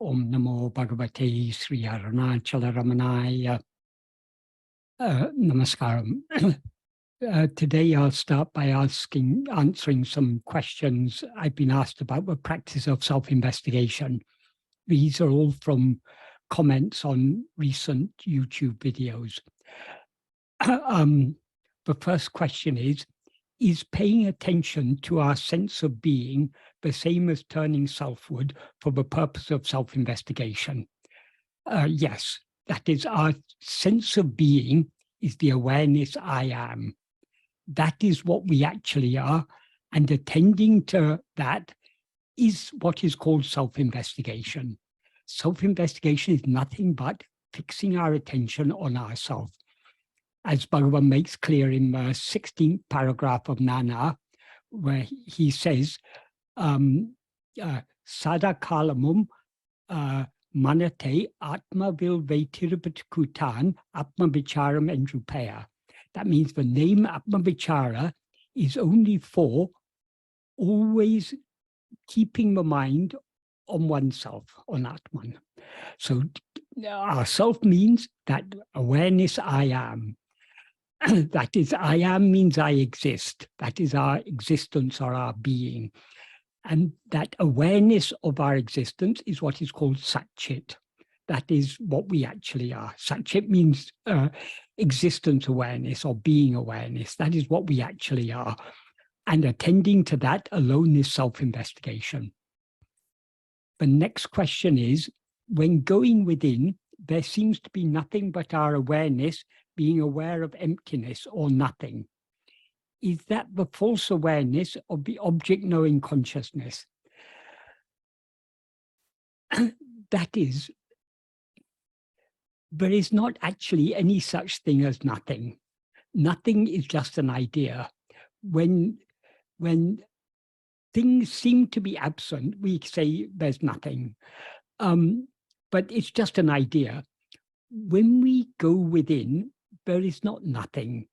Om Namo Bhagavate Sri Arunachala Ramanaya. Namaskaram. Today I'll start by answering some questions I've been asked about the practice of self-investigation. These are all from comments on recent YouTube videos. The first question is paying attention to our sense of being the same as turning selfward for the purpose of self-investigation? Yes, that is, our sense of being is the awareness I am. That is what we actually are, and attending to that is what is called self-investigation. Self-investigation is nothing but fixing our attention on ourselves. As Bhagavan makes clear in the 16th paragraph of Nana, where he says, Sadakalamum manate atma vilvetirupatkutan atma vicharam endrupaya. That means the name atma vichara is only for always keeping the mind on oneself, on Atman. So our self means that awareness I am. That is, I am means I exist. That is our existence or our being. And that awareness of our existence is what is called Satchit. That is what we actually are. Satchit means existence awareness or being awareness. That is what we actually are. And attending to that alone is self-investigation. The next question is, when going within, there seems to be nothing but our awareness being aware of emptiness or nothing. Is that the false awareness of the object knowing consciousness? That is, there is not actually any such thing as nothing. Nothing is just an idea. When things seem to be absent, we say there's nothing. But it's just an idea. When we go within, there is not nothing.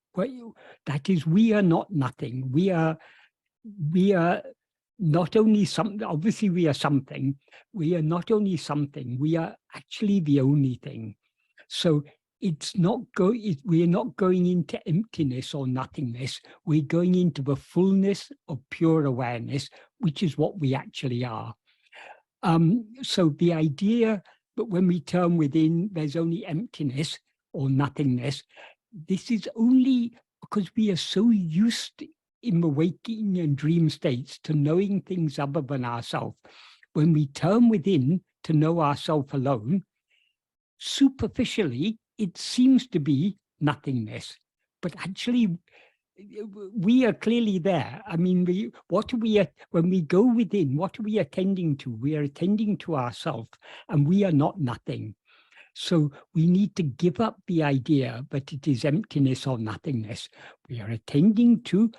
That is, we are not nothing. We are not only something, obviously we are something. We are not only something, we are actually the only thing. So it's not we are not going into emptiness or nothingness. We're going into the fullness of pure awareness, which is what we actually are. So the idea that when we turn within, there's only emptiness or nothingness, this is only because we are so used in the waking and dream states to knowing things other than ourselves. When we turn within to know ourselves alone, superficially, it seems to be nothingness. But actually, we are clearly there. I mean, when we go within, what are we attending to? We are attending to ourselves, and we are not nothing. So we need to give up the idea that it is emptiness or nothingness. We are attending to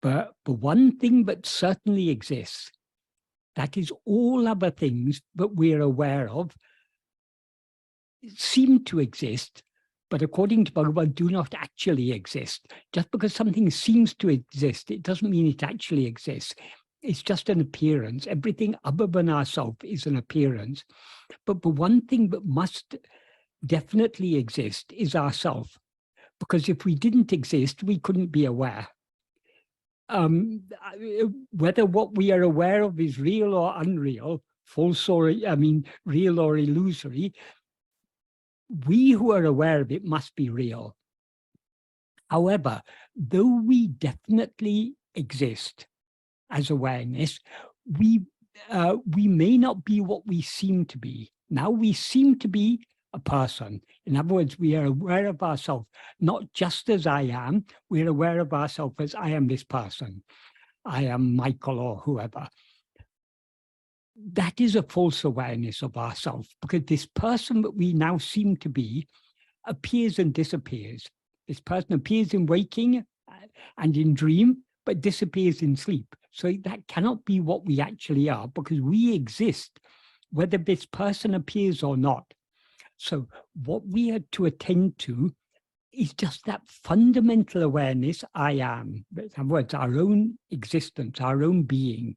the one thing that certainly exists. That is, all other things that we're aware of seem to exist, but according to Bhagavan, do not actually exist. Just because something seems to exist, it doesn't mean it actually exists. It's just an appearance. Everything other than ourselves is an appearance. But the one thing that must definitely exist is ourself. Because if we didn't exist, we couldn't be aware. Whether what we are aware of is real or unreal, false or, real or illusory, we who are aware of it must be real. However, though we definitely exist as awareness, we may not be what we seem to be. Now we seem to be a person. In other words, we are aware of ourselves, not just as I am, we're aware of ourselves as I am this person. I am Michael or whoever. That is a false awareness of ourselves, because this person that we now seem to be appears and disappears. This person appears in waking and in dream, but disappears in sleep. So that cannot be what we actually are, because we exist, whether this person appears or not. So what we are to attend to is just that fundamental awareness, I am. In other words, our own existence, our own being.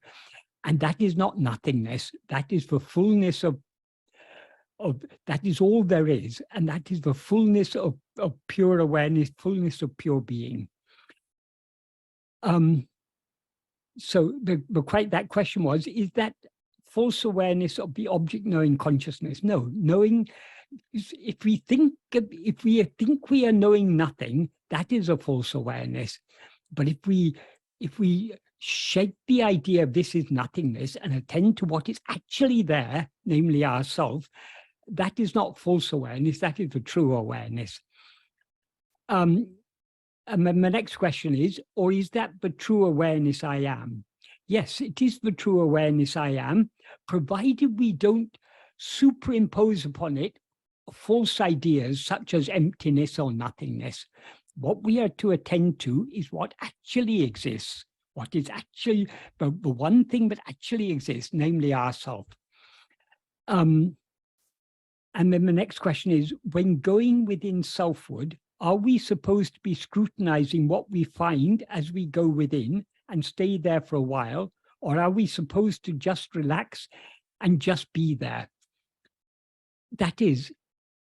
And that is not nothingness. That is the fullness of that is all there is, and that is the fullness of pure awareness, fullness of pure being. So that question was, is that false awareness of the object knowing consciousness? No, knowing, if we think we are knowing nothing, that is a false awareness. But if we shake the idea of this is nothingness and attend to what is actually there, namely ourself, that is not false awareness, that is the true awareness. And then the next question is, or is that the true awareness I am? Yes, it is the true awareness I am, provided we don't superimpose upon it false ideas such as emptiness or nothingness. What we are to attend to is what actually exists, what is actually the one thing that actually exists, namely ourself. And then the next question is, when going within selfward, are we supposed to be scrutinizing what we find as we go within and stay there for a while? Or are we supposed to just relax and just be there? That is,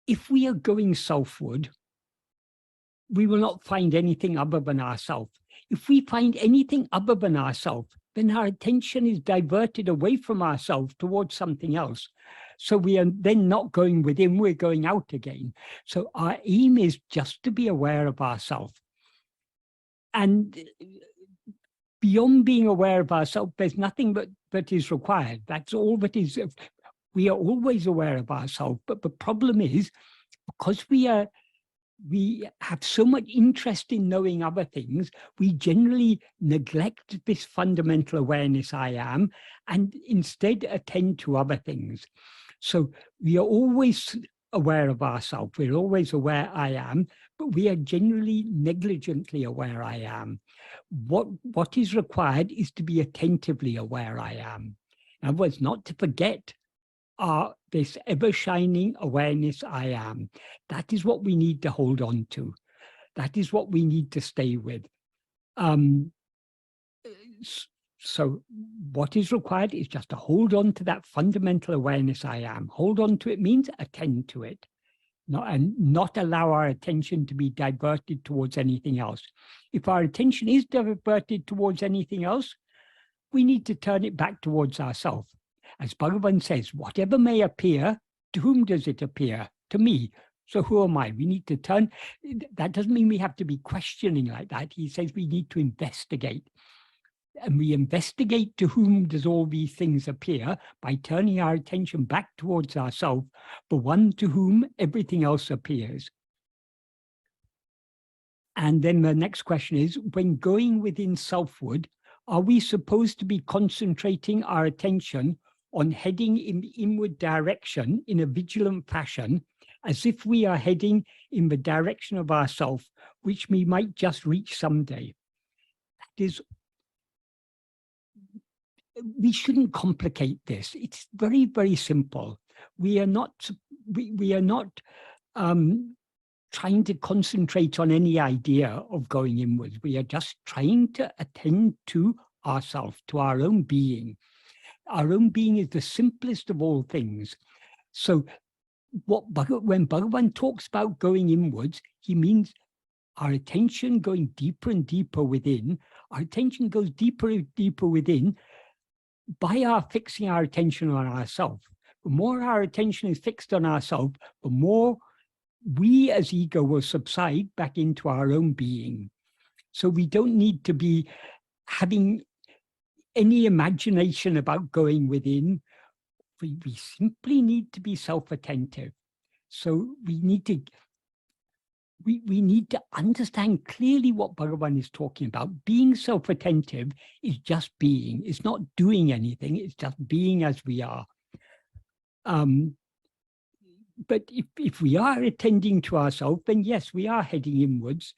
if we are going selfward, we will not find anything other than ourselves. If we find anything other than ourselves, then our attention is diverted away from ourselves towards something else. So we are then not going within, we're going out again. So our aim is just to be aware of ourselves. And beyond being aware of ourselves, there's nothing that is required. That's all that is. We are always aware of ourselves. But the problem is, because we have so much interest in knowing other things, we generally neglect this fundamental awareness I am, and instead attend to other things. So we are always aware of ourselves. We're always aware I am, but we are generally negligently aware I am. What is required is to be attentively aware I am. In other words, not to forget this ever-shining awareness I am. That is what we need to hold on to. That is what we need to stay with. So what is required is just to hold on to that fundamental awareness I am. Hold on to it means attend to it, and not allow our attention to be diverted towards anything else. If our attention is diverted towards anything else, we need to turn it back towards ourselves. As Bhagavan says, whatever may appear, to whom does it appear? To me. So who am I? We need to turn. That doesn't mean we have to be questioning like that. He says we need to investigate. And we investigate to whom does all these things appear by turning our attention back towards ourselves, the one to whom everything else appears. And then the next question is, when going within selfward, are we supposed to be concentrating our attention on heading in the inward direction in a vigilant fashion, as if we are heading in the direction of ourself, which we might just reach someday? That is, we shouldn't complicate this. It's very, very simple. We are not trying to concentrate on any idea of going inwards. We are just trying to attend to ourselves, to our own being. Our own being is the simplest of all things. So when Bhagavan talks about going inwards, he means our attention going deeper and deeper within. Our attention goes deeper and deeper within by our fixing our attention on ourselves. The more our attention is fixed on ourselves, the more we as ego will subside back into our own being. So we don't need to be having any imagination about going within. We simply need to be self-attentive. So we need to understand clearly what Bhagavan is talking about. Being self-attentive is just being. It's not doing anything. It's just being as we are. But if we are attending to ourselves, then yes, we are heading inwards.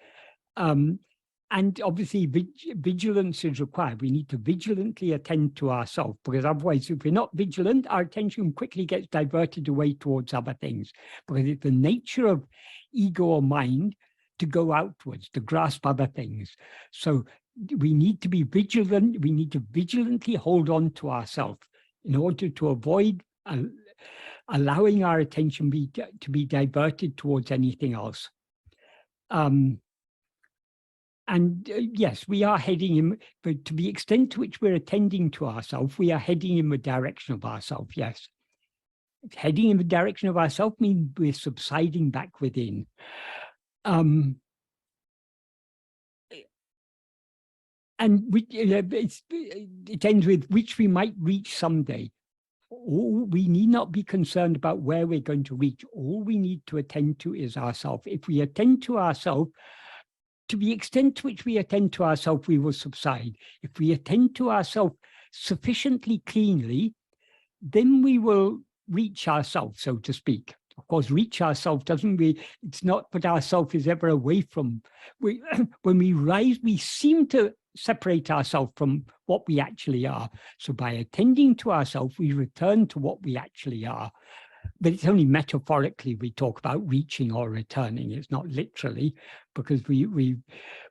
And obviously, vigilance is required. We need to vigilantly attend to ourselves, because otherwise, if we're not vigilant, our attention quickly gets diverted away towards other things. Because it's the nature of ego or mind to go outwards, to grasp other things. So we need to be vigilant. We need to vigilantly hold on to ourselves in order to avoid allowing our attention to be diverted towards anything else. Yes, we are heading in, but to the extent to which we're attending to ourselves, we are heading in the direction of ourselves, yes. Heading in the direction of ourselves means we're subsiding back within. It ends with which we might reach someday. We need not be concerned about where we're going to reach. All we need to attend to is ourselves. If we attend to ourselves, to the extent to which we attend to ourselves, we will subside. If we attend to ourselves sufficiently cleanly, then we will reach ourselves, so to speak. Of course, reach ourselves doesn't mean, it's not that ourself is ever away from. When we rise, we seem to separate ourselves from what we actually are. So by attending to ourselves, we return to what we actually are. But it's only metaphorically we talk about reaching or returning. It's not literally, because we've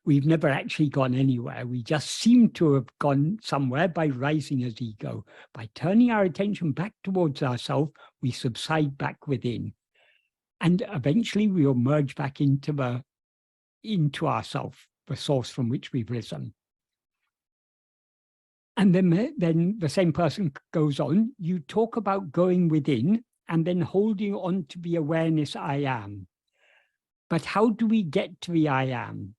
never actually gone anywhere. We just seem to have gone somewhere by rising as ego. By turning our attention back towards ourselves, we subside back within. And eventually we will merge back into ourself, the source from which we've risen. And then the same person goes on, you talk about going within and then holding on to the awareness I am. But how do we get to the I am?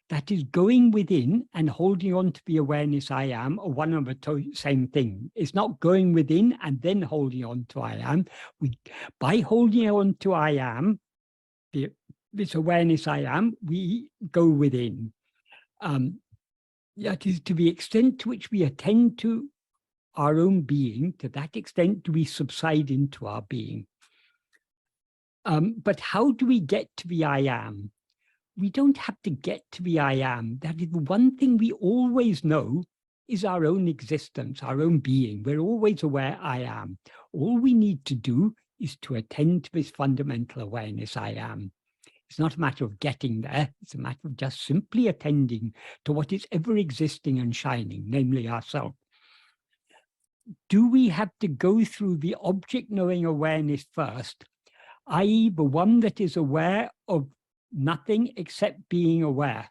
That is, going within and holding on to the awareness I am are one and the same thing. It's not going within and then holding on to I am. By holding on to I am, this awareness I am, we go within. That is, to the extent to which we attend to our own being, to that extent do we subside into our being. But how do we get to the I am? We don't have to get to the I am. That is the one thing we always know is our own existence, our own being. We're always aware I am. All we need to do is to attend to this fundamental awareness I am. It's not a matter of getting there. It's a matter of just simply attending to what is ever existing and shining, namely ourselves. Do we have to go through the object-knowing awareness first, i.e. the one that is aware of nothing except being aware?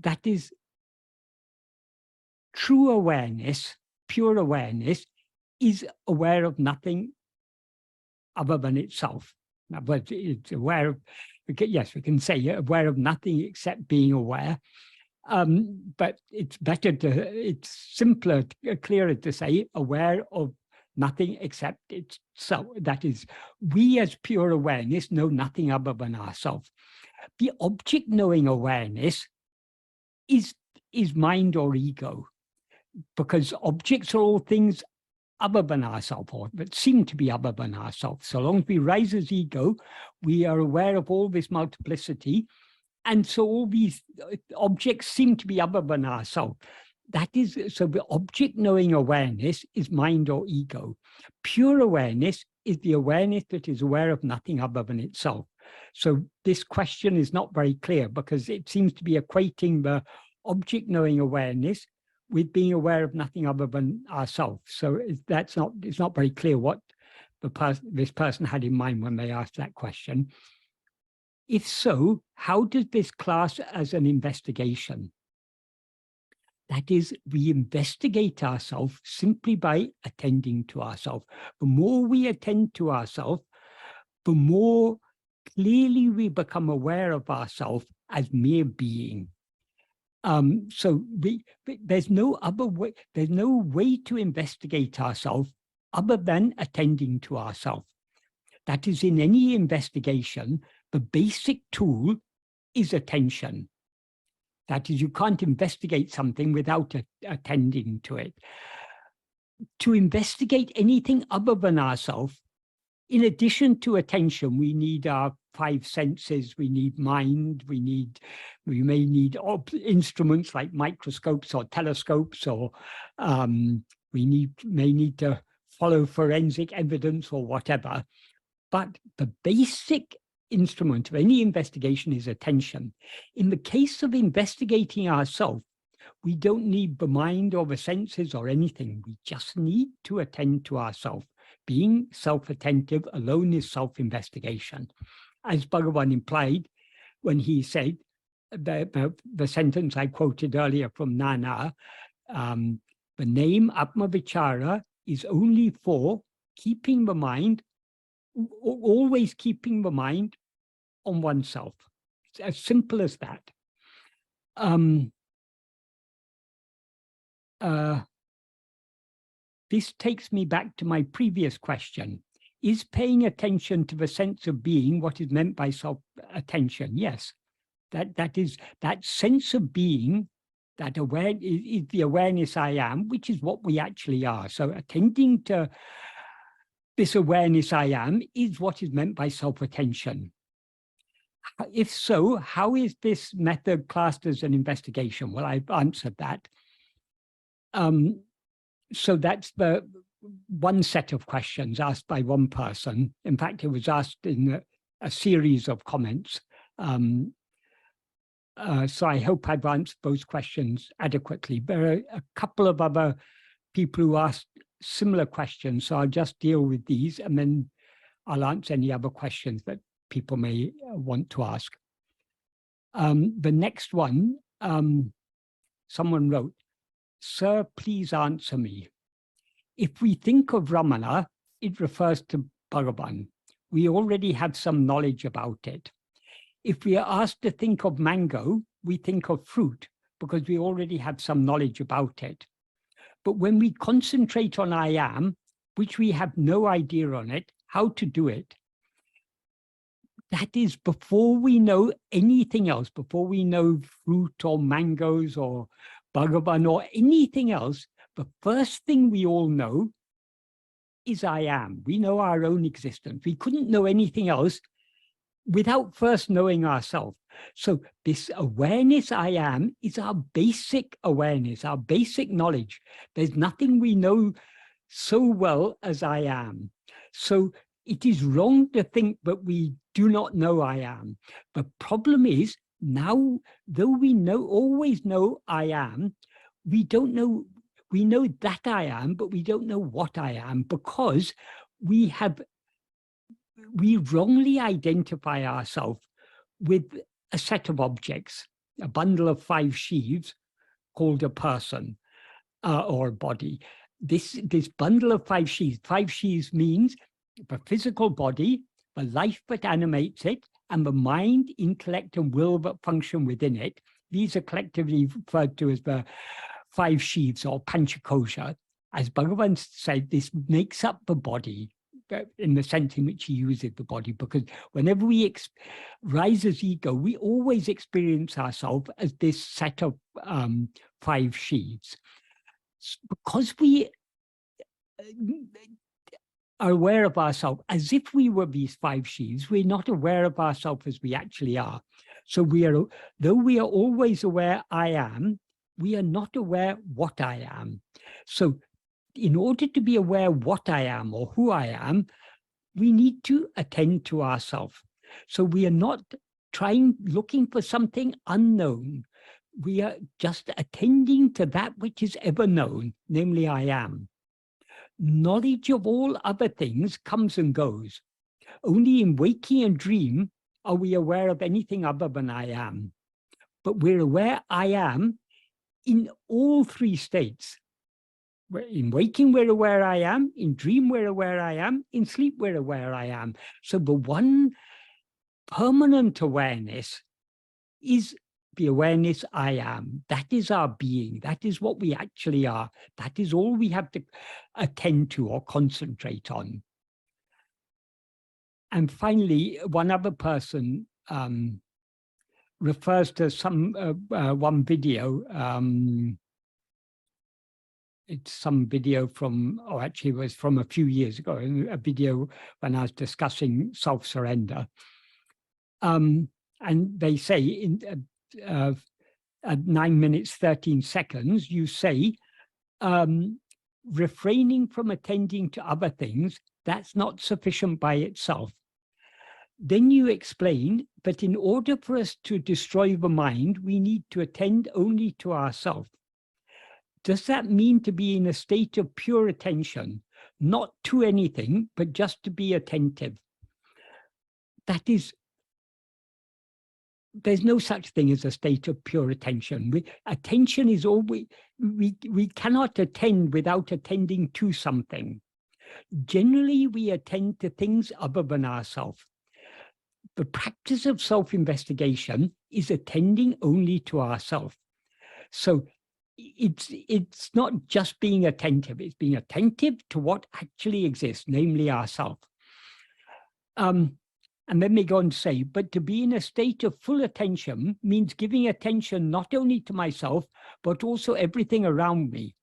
That is, true awareness, pure awareness, is aware of nothing other than itself. But it's aware of, yes, we can say aware of nothing except being aware. But it's it's simpler, clearer to say aware of nothing except itself. That is, we as pure awareness know nothing other than ourselves. The object knowing awareness is mind or ego, because objects are all things other than ourselves, or that seem to be other than ourselves. So long as we rise as ego, we are aware of all this multiplicity. And so all these objects seem to be other than ourselves. That is, so the object knowing awareness is mind or ego. Pure awareness is the awareness that is aware of nothing other than itself. So this question is not very clear, because it seems to be equating the object knowing awareness with being aware of nothing other than ourselves. So it's not very clear what this person had in mind when they asked that question. If so, how does this class as an investigation? That is, we investigate ourselves simply by attending to ourselves. The more we attend to ourselves, the more clearly we become aware of ourselves as mere being. So there's no other way, there's no way to investigate ourselves other than attending to ourselves. That is, in any investigation, the basic tool is attention. That is, you can't investigate something without attending to it. To investigate anything other than ourselves, in addition to attention, we need our 5 senses, we need mind, we may need instruments like microscopes or telescopes, or we may need to follow forensic evidence or whatever. But the basic instrument of any investigation is attention. In the case of investigating ourselves, we don't need the mind or the senses or anything. We just need to attend to ourselves. Being self-attentive alone is self-investigation. As Bhagavan implied when he said, the sentence I quoted earlier from Nana, the name Atma Vichara is only for keeping the mind, always keeping the mind on oneself. It's as simple as that. This takes me back to my previous question. Is paying attention to the sense of being what is meant by self-attention? Yes. That sense of being, that is the awareness I am, which is what we actually are. So attending to this awareness I am is what is meant by self-attention. If so, how is this method classed as an investigation? Well, I've answered that. So that's the one set of questions asked by one person. In fact, it was asked in a series of comments. So I hope I've answered those questions adequately. There are a couple of other people who asked similar questions, so I'll just deal with these and then I'll answer any other questions that people may want to ask. The next one, someone wrote, "Sir, please answer me. If we think of Ramana, it refers to Bhagavan. We already have some knowledge about it. If we are asked to think of mango, we think of fruit because we already have some knowledge about it. But when we concentrate on I am, which we have no idea on it, how to do it, that is before we know anything else, before we know fruit or mangoes or Bhagavan or anything else, the first thing we all know is I am. We know our own existence. We couldn't know anything else without first knowing ourselves. So this awareness I am is our basic awareness, our basic knowledge. There's nothing we know so well as I am. So it is wrong to think that we do not know I am. The problem is now, though we always know I am, we don't know, we know that I am, but we don't know what I am because we wrongly identify ourselves with a set of objects, a bundle of 5 sheaves called a person or a body. This bundle of 5 sheaves means the physical body, the life that animates it, and the mind, intellect, and will that function within it. These are collectively referred to as the 5 sheaves or panchakosha. As Bhagavan said, this makes up the body in the sense in which he uses the body, because whenever we rise as ego, we always experience ourselves as this set of 5 sheaves. Because we are aware of ourselves as if we were these 5 sheaves, we're not aware of ourselves as we actually are. So though we are always aware I am, we are not aware what I am. So in order to be aware what I am or who I am, we need to attend to ourselves. So we are not looking for something unknown. We are just attending to that which is ever known, namely I am. Knowledge of all other things comes and goes. Only in waking and dream are we aware of anything other than I am. But we're aware I am in all 3 states. In waking, we're aware I am. In dream, we're aware I am. In sleep, we're aware I am. So the one permanent awareness is the awareness I am. That is our being. That is what we actually are. That is all we have to attend to or concentrate on. And finally, one other person refers to one video. It's some video from, or actually it was from a few years ago, a video when I was discussing self-surrender. And they say at 9 minutes, 13 seconds, you say, refraining from attending to other things, that's not sufficient by itself. Then you explain that in order for us to destroy the mind, we need to attend only to ourselves. Does that mean to be in a state of pure attention, not to anything, but just to be attentive. That is, there's no such thing as a state of pure attention. Attention is always, we cannot attend without attending to something. Generally, we attend to things other than ourselves. The practice of self-investigation is attending only to ourselves. So it's not just being attentive, it's being attentive to what actually exists, namely ourselves. And then they go on to say, but to be in a state of full attention means giving attention not only to myself, but also everything around me.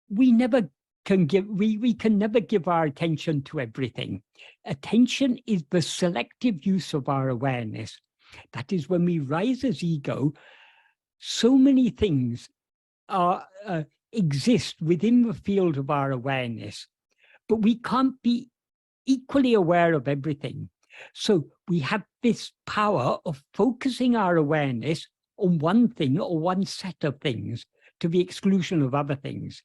We never can give, we can never give our attention to everything. Attention is the selective use of our awareness. That is, when we rise as ego, so many things exist within the field of our awareness, but we can't be equally aware of everything. So we have this power of focusing our awareness on one thing or one set of things to the exclusion of other things.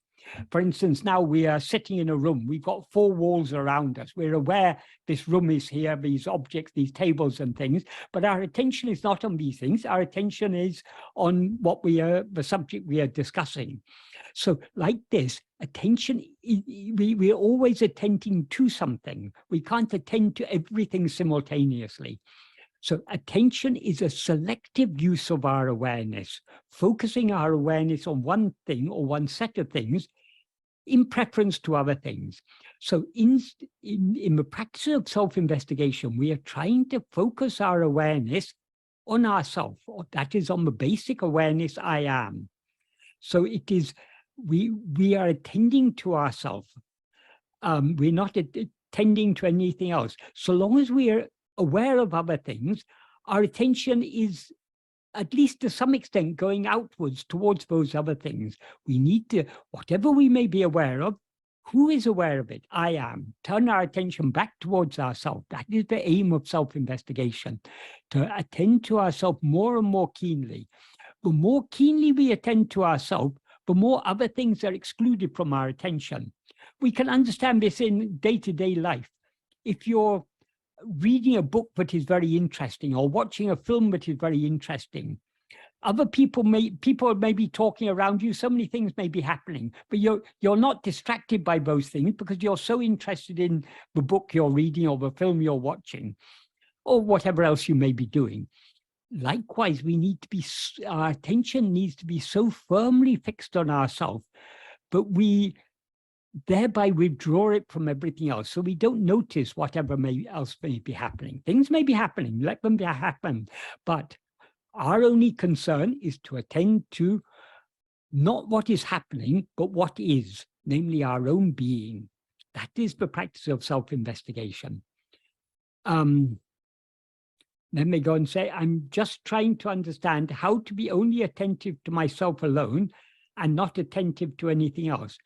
For instance, now we are sitting in a room, we've got 4 walls around us. We're aware this room is here, these objects, these tables and things, but our attention is not on these things. Our attention is on what the subject we are discussing. So like this, attention, we're always attending to something. We can't attend to everything simultaneously. So attention is a selective use of our awareness, focusing our awareness on one thing or one set of things in preference to other things. So in the practice of self-investigation, we are trying to focus our awareness on ourselves, or that is on the basic awareness I am. So it is, we are attending to ourselves. We're not attending to anything else. So long as we are aware of other things, our attention is, at least to some extent, going outwards towards those other things. We need to, whatever we may be aware of, who is aware of it? I am. Turn our attention back towards ourselves. That is the aim of self-investigation, to attend to ourselves more and more keenly. The more keenly we attend to ourselves, the more other things are excluded from our attention. We can understand this in day-to-day life. If you're reading a book that is very interesting or watching a film that is very interesting, other people may be talking around you, so many things may be happening, but you're not distracted by those things because you're so interested in the book you're reading or the film you're watching or whatever else you may be doing. Likewise, we need to be, our attention needs to be so firmly fixed on ourselves, but we thereby withdraw it from everything else, so we don't notice whatever else may be happening. Things may be happening, let them happen, but our only concern is to attend to not what is happening, but what is, namely our own being. That is the practice of self-investigation. Then they go and say, I'm just trying to understand how to be only attentive to myself alone and not attentive to anything else.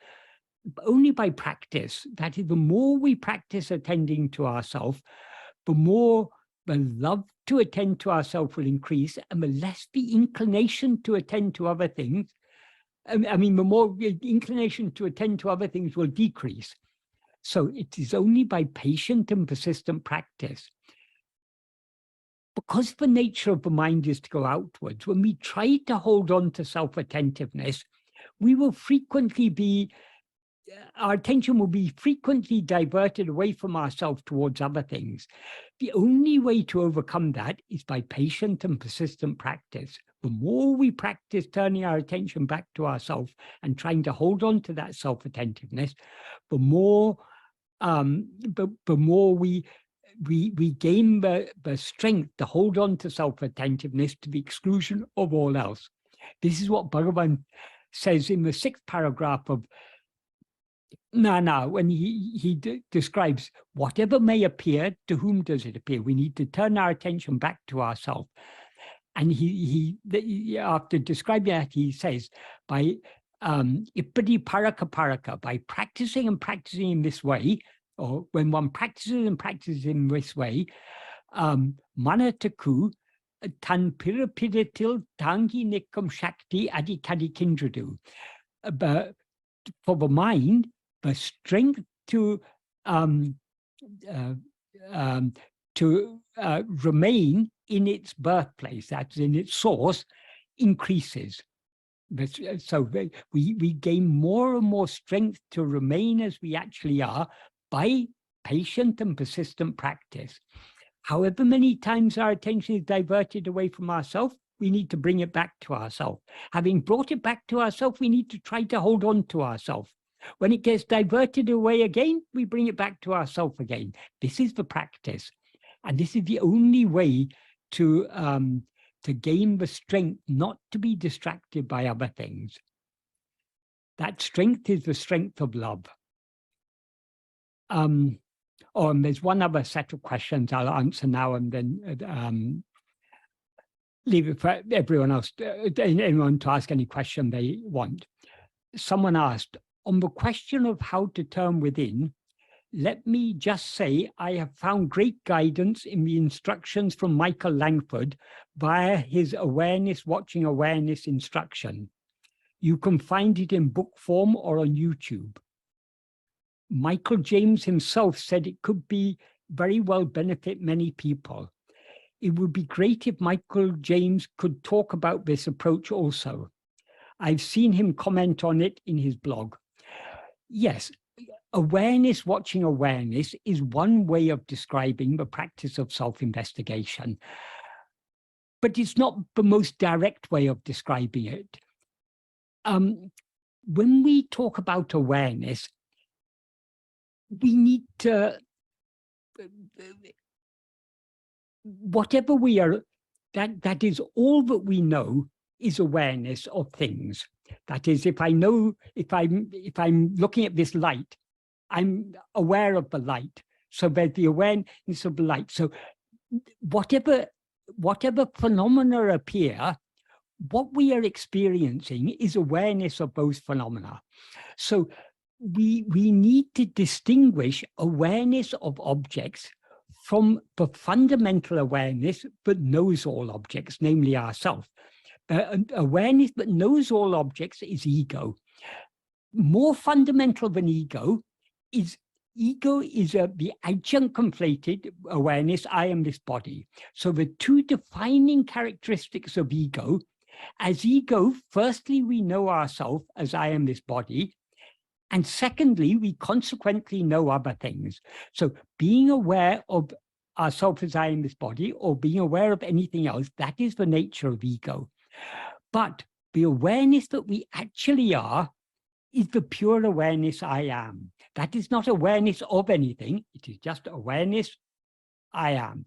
Only by practice. That is, the more we practice attending to ourselves, the more the love to attend to ourselves will increase, and the less the inclination to attend to other things. I mean, the more the inclination to attend to other things will decrease. So it is only by patient and persistent practice. Because the nature of the mind is to go outwards, when we try to hold on to self-attentiveness, we will frequently be, our attention will be frequently diverted away from ourselves towards other things. The only way to overcome that is by patient and persistent practice. The more we practice turning our attention back to ourselves and trying to hold on to that self-attentiveness, the more we gain the strength to hold on to self-attentiveness to the exclusion of all else. This is what Bhagavan says in the 6th paragraph of Nana, when he describes whatever may appear, to whom does it appear? We need to turn our attention back to ourselves. And after describing that, he says, by ipadi paraka paraka, by practicing and practicing in this way, or when one practices and practices in this way, manataku tan pirapiritil tangi nikam shakti adikadi kindradu. But for the mind, the strength to remain in its birthplace, that's in its source, increases. So we gain more and more strength to remain as we actually are by patient and persistent practice. However many times our attention is diverted away from ourselves, we need to bring it back to ourselves. Having brought it back to ourselves, we need to try to hold on to ourselves. When it gets diverted away again, we bring it back to ourselves again. This is the practice. And this is the only way to gain the strength not to be distracted by other things. That strength is the strength of love. And there's one other set of questions I'll answer now and then leave it for everyone else, anyone to ask any question they want. Someone asked, on the question of how to turn within, let me just say I have found great guidance in the instructions from Michael Langford via his Awareness Watching Awareness instruction. You can find it in book form or on YouTube. Michael James himself said it could be very well benefit many people. It would be great if Michael James could talk about this approach also. I've seen him comment on it in his blog. Yes, awareness watching awareness is one way of describing the practice of self-investigation, but it's not the most direct way of describing it. When we talk about awareness, we need to, whatever we are, that is all that we know is awareness of things. That is, if I'm looking at this light, I'm aware of the light. So there's the awareness of the light. So whatever phenomena appear, what we are experiencing is awareness of those phenomena. So we need to distinguish awareness of objects from the fundamental awareness that knows all objects, namely ourselves. Awareness that knows all objects is ego. More fundamental than ego is the adjunct conflated awareness, I am this body. So the two defining characteristics of ego, as ego, firstly, we know ourselves as I am this body, and secondly, we consequently know other things. So being aware of ourselves as I am this body, or being aware of anything else, that is the nature of ego. But the awareness that we actually are is the pure awareness I am. That is not awareness of anything. It is just awareness I am.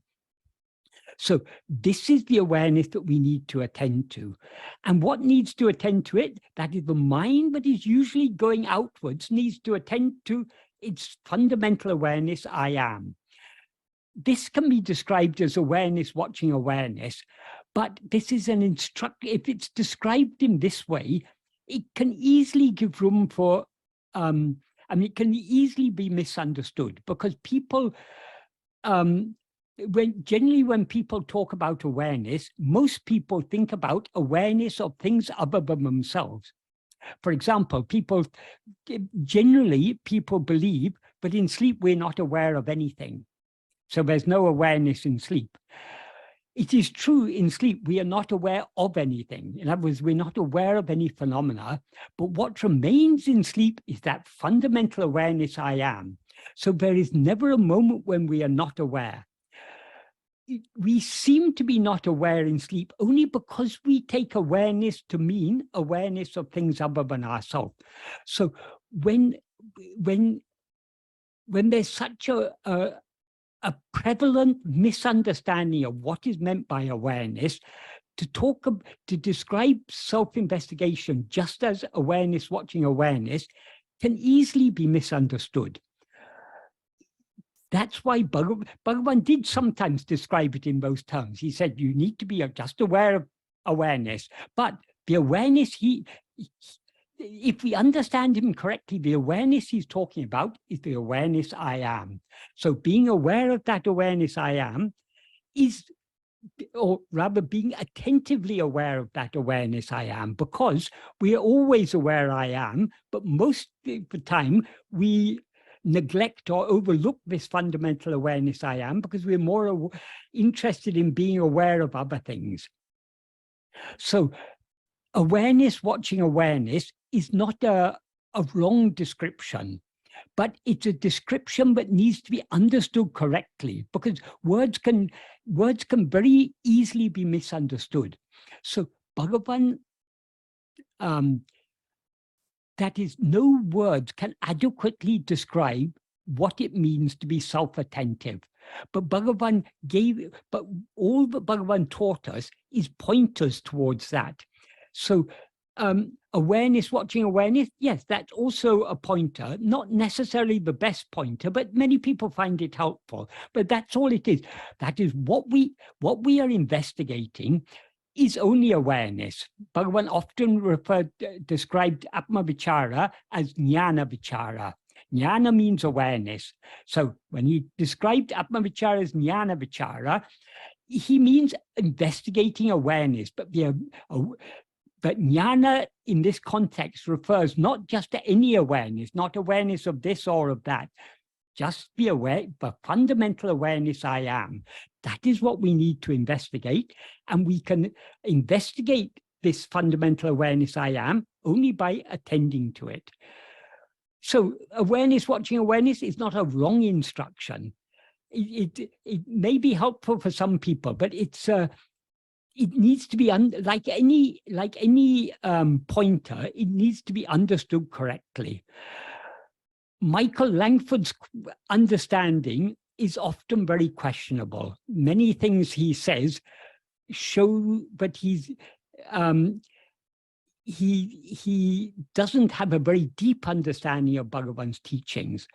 So this is the awareness that we need to attend to. And what needs to attend to it? That is the mind that is usually going outwards needs to attend to its fundamental awareness I am. This can be described as awareness watching awareness, but this is an if it's described in this way, it can easily give room for, it can easily be misunderstood, because people, generally when people talk about awareness, most people think about awareness of things other than themselves. For example, generally people believe that in sleep we're not aware of anything. So there's no awareness in sleep. It is true in sleep, we are not aware of anything. In other words, we're not aware of any phenomena, but what remains in sleep is that fundamental awareness I am. So there is never a moment when we are not aware. We seem to be not aware in sleep only because we take awareness to mean awareness of things other than ourselves. So when there's such a prevalent misunderstanding of what is meant by awareness, to describe self-investigation just as awareness watching awareness can easily be misunderstood. That's why Bhagavan did sometimes describe it in those terms. He said, you need to be just aware of awareness, but the awareness if we understand him correctly, the awareness he's talking about is the awareness I am. So being aware of that awareness I am is or rather being attentively aware of that awareness I am, because we are always aware I am, but most of the time we neglect or overlook this fundamental awareness I am because we're more interested in being aware of other things. So awareness watching awareness is not a wrong description, but it's a description that needs to be understood correctly, because words can very easily be misunderstood. So Bhagavan, that is, no words can adequately describe what it means to be self-attentive. But all that Bhagavan taught us is pointers towards that. So awareness watching awareness, yes, that's also a pointer, not necessarily the best pointer, but many people find it helpful. But that's all it is. That is what we are investigating is only awareness. Bhagavan often described Atma Vichara as Jnana Vichara. Jnana means awareness. So when he described Atma Vichara as Jnana Vichara, he means investigating awareness. But jnana in this context refers not just to any awareness, not awareness of this or of that, just be aware, but fundamental awareness I am. That is what we need to investigate. And we can investigate this fundamental awareness I am only by attending to it. So awareness watching awareness is not a wrong instruction. It may be helpful for some people, but it's it needs to be like any pointer. It needs to be understood correctly. Michael Langford's understanding is often very questionable. Many things he says show that he doesn't have a very deep understanding of Bhagavan's teachings.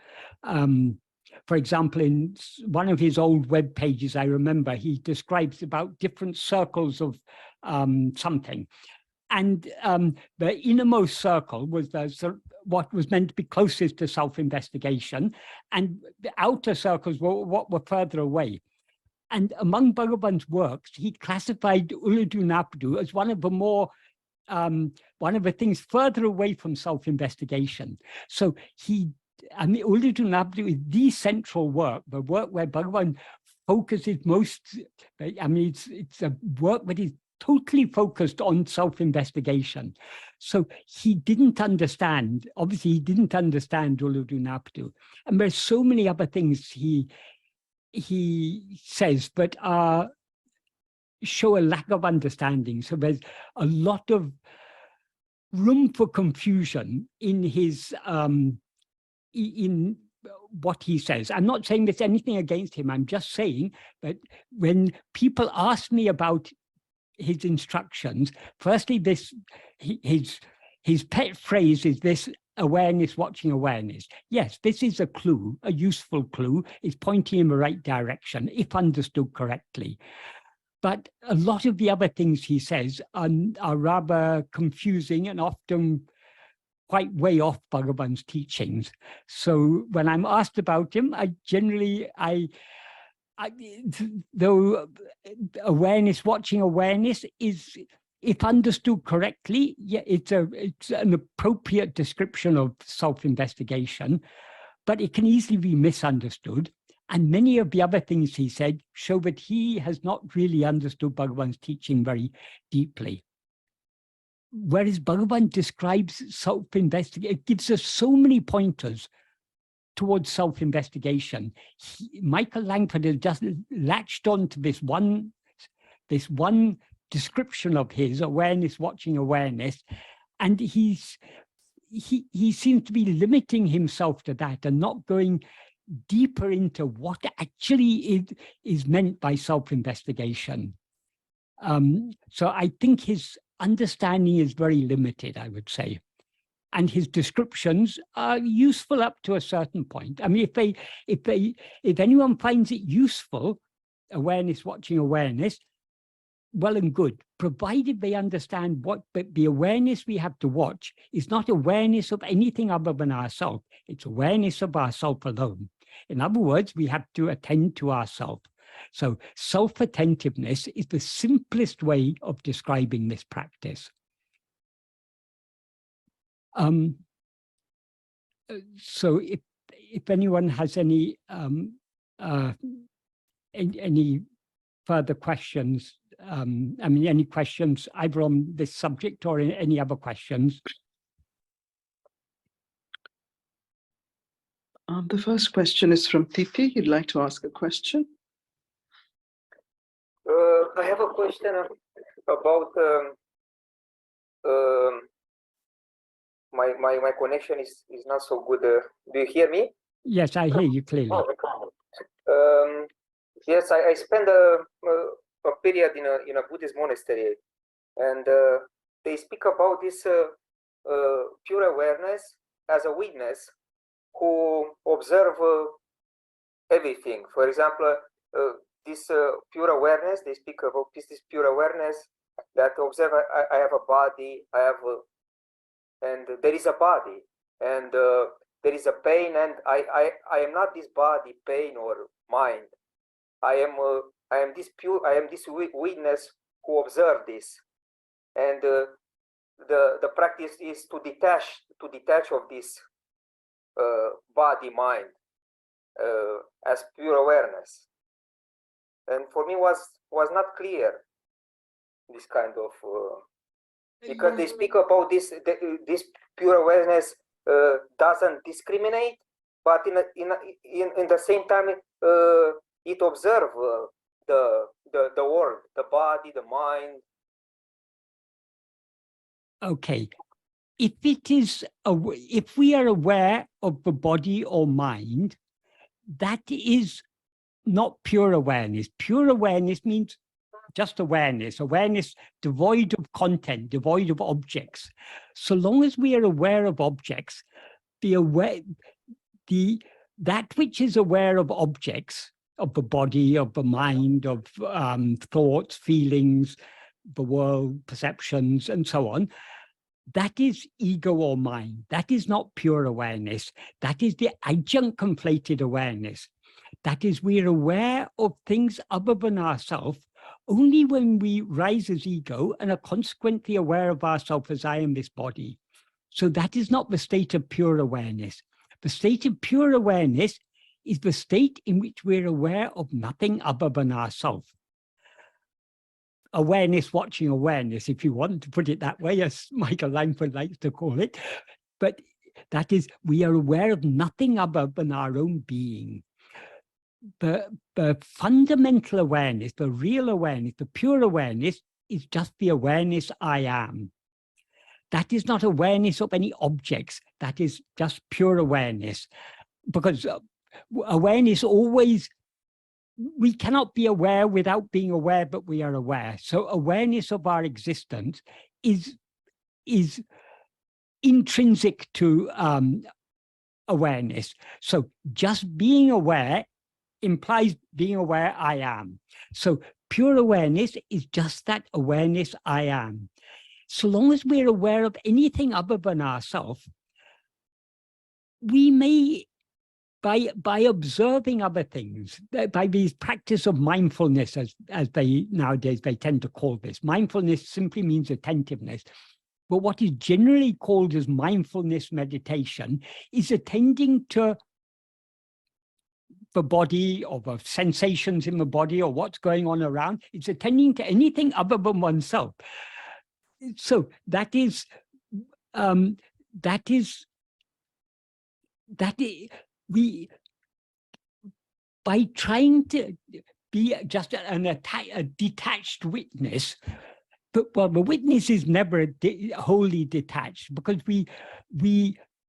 For example, in one of his old web pages, I remember he describes about different circles of something. And the innermost circle was what was meant to be closest to self-investigation, and the outer circles were what were further away. And among Bhagavan's works, he classified Uludunapadu as one of the more one of the things further away from self-investigation. So Uludunapadu is the central work, the work where Bhagavan focuses most. It's a work that is totally focused on self-investigation. So he didn't understand, obviously he didn't understand Uludunapadu. And there's so many other things he says, but show a lack of understanding. So there's a lot of room for confusion in his in what he says. I'm not saying there's anything against him. I'm just saying that when people ask me about his instructions, firstly, his pet phrase is this: awareness watching awareness. Yes, this is a clue, a useful clue. It's pointing in the right direction if understood correctly. But a lot of the other things he says are rather confusing and often quite way off Bhagavan's teachings. So when I'm asked about him, though awareness watching awareness is, if understood correctly, yeah, it's an appropriate description of self-investigation, but it can easily be misunderstood. And many of the other things he said show that he has not really understood Bhagavan's teaching very deeply. Whereas Bhagavan describes self-investigation, it gives us so many pointers towards self-investigation. Michael Langford has just latched on to this one description of his, awareness watching awareness, and he seems to be limiting himself to that and not going deeper into what actually is meant by self-investigation. So I think his understanding is very limited, I would say. And his descriptions are useful up to a certain point. I mean, if anyone finds it useful, awareness watching awareness, well and good, provided they understand what the awareness we have to watch is not awareness of anything other than ourselves. It's awareness of ourselves alone. In other words, we have to attend to ourselves. So self-attentiveness is the simplest way of describing this practice. So if anyone has any further questions, I mean, any questions either on this subject or any other questions? The first question is from Titi. You'd like to ask a question? I have a question about my connection is not so good. Do you hear me? Yes, I hear you clearly. Yes, I spent a period in a Buddhist monastery, and they speak about this pure awareness as a witness who observe everything. For example, this pure awareness, they speak about this pure awareness that observe I have a body, I have and there is a body, and there is a pain, and I am not this body, pain, or mind. I am this pure, I am this witness who observe this, and the practice is to detach of this body, mind, as pure awareness. And for me was not clear this kind of because they speak about this pure awareness doesn't discriminate, but in the same time it observes the world, the body, the mind. Okay, if we are aware of the body or mind, that is not pure awareness. Pure awareness means just awareness devoid of content, devoid of objects. So long as we are aware of objects, that which is aware of objects, of the body, of the mind, of thoughts, feelings, the world, perceptions, and so on, that is ego or mind. That is not pure awareness. That is the adjunct conflated awareness. That is, we are aware of things other than ourselves only when we rise as ego and are consequently aware of ourselves as I am this body. So that is not the state of pure awareness. The state of pure awareness is the state in which we're aware of nothing other than ourselves. Awareness watching awareness, if you want to put it that way, as Michael Langford likes to call it. But that is, we are aware of nothing other than our own being. The fundamental awareness, the real awareness, the pure awareness is just the awareness I am. That is not awareness of any objects. That is just pure awareness. Because awareness always, we cannot be aware without being aware that we are aware. So awareness of our existence is intrinsic to awareness. So just being aware implies being aware I am. So pure awareness is just that awareness I am. So long as we're aware of anything other than ourselves, we may, by observing other things, by these practice of mindfulness, as they nowadays they tend to call this. Mindfulness simply means attentiveness. But what is generally called as mindfulness meditation is attending to the body or the sensations in the body or what's going on around. It's attending to anything other than oneself. So that is we, by trying to be just a detached witness, but well, the witness is never wholly detached, because we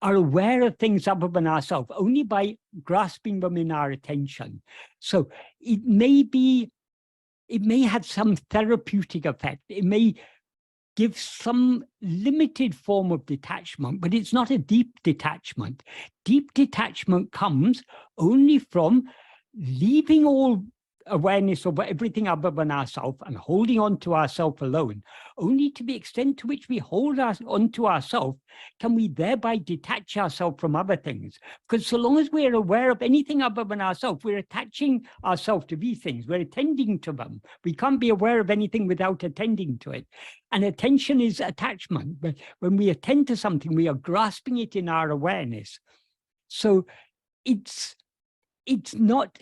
are aware of things other than ourselves only by grasping them in our attention. So it may have some therapeutic effect. It may give some limited form of detachment, but it's not a deep detachment. Deep detachment comes only from leaving all awareness of everything other than ourself and holding on to ourself alone. Only to the extent to which we hold on to ourself can we thereby detach ourselves from other things. Because so long as we're aware of anything other than ourselves, we're attaching ourselves to these things, we're attending to them. We can't be aware of anything without attending to it. And attention is attachment. But when we attend to something, we are grasping it in our awareness. So it's not...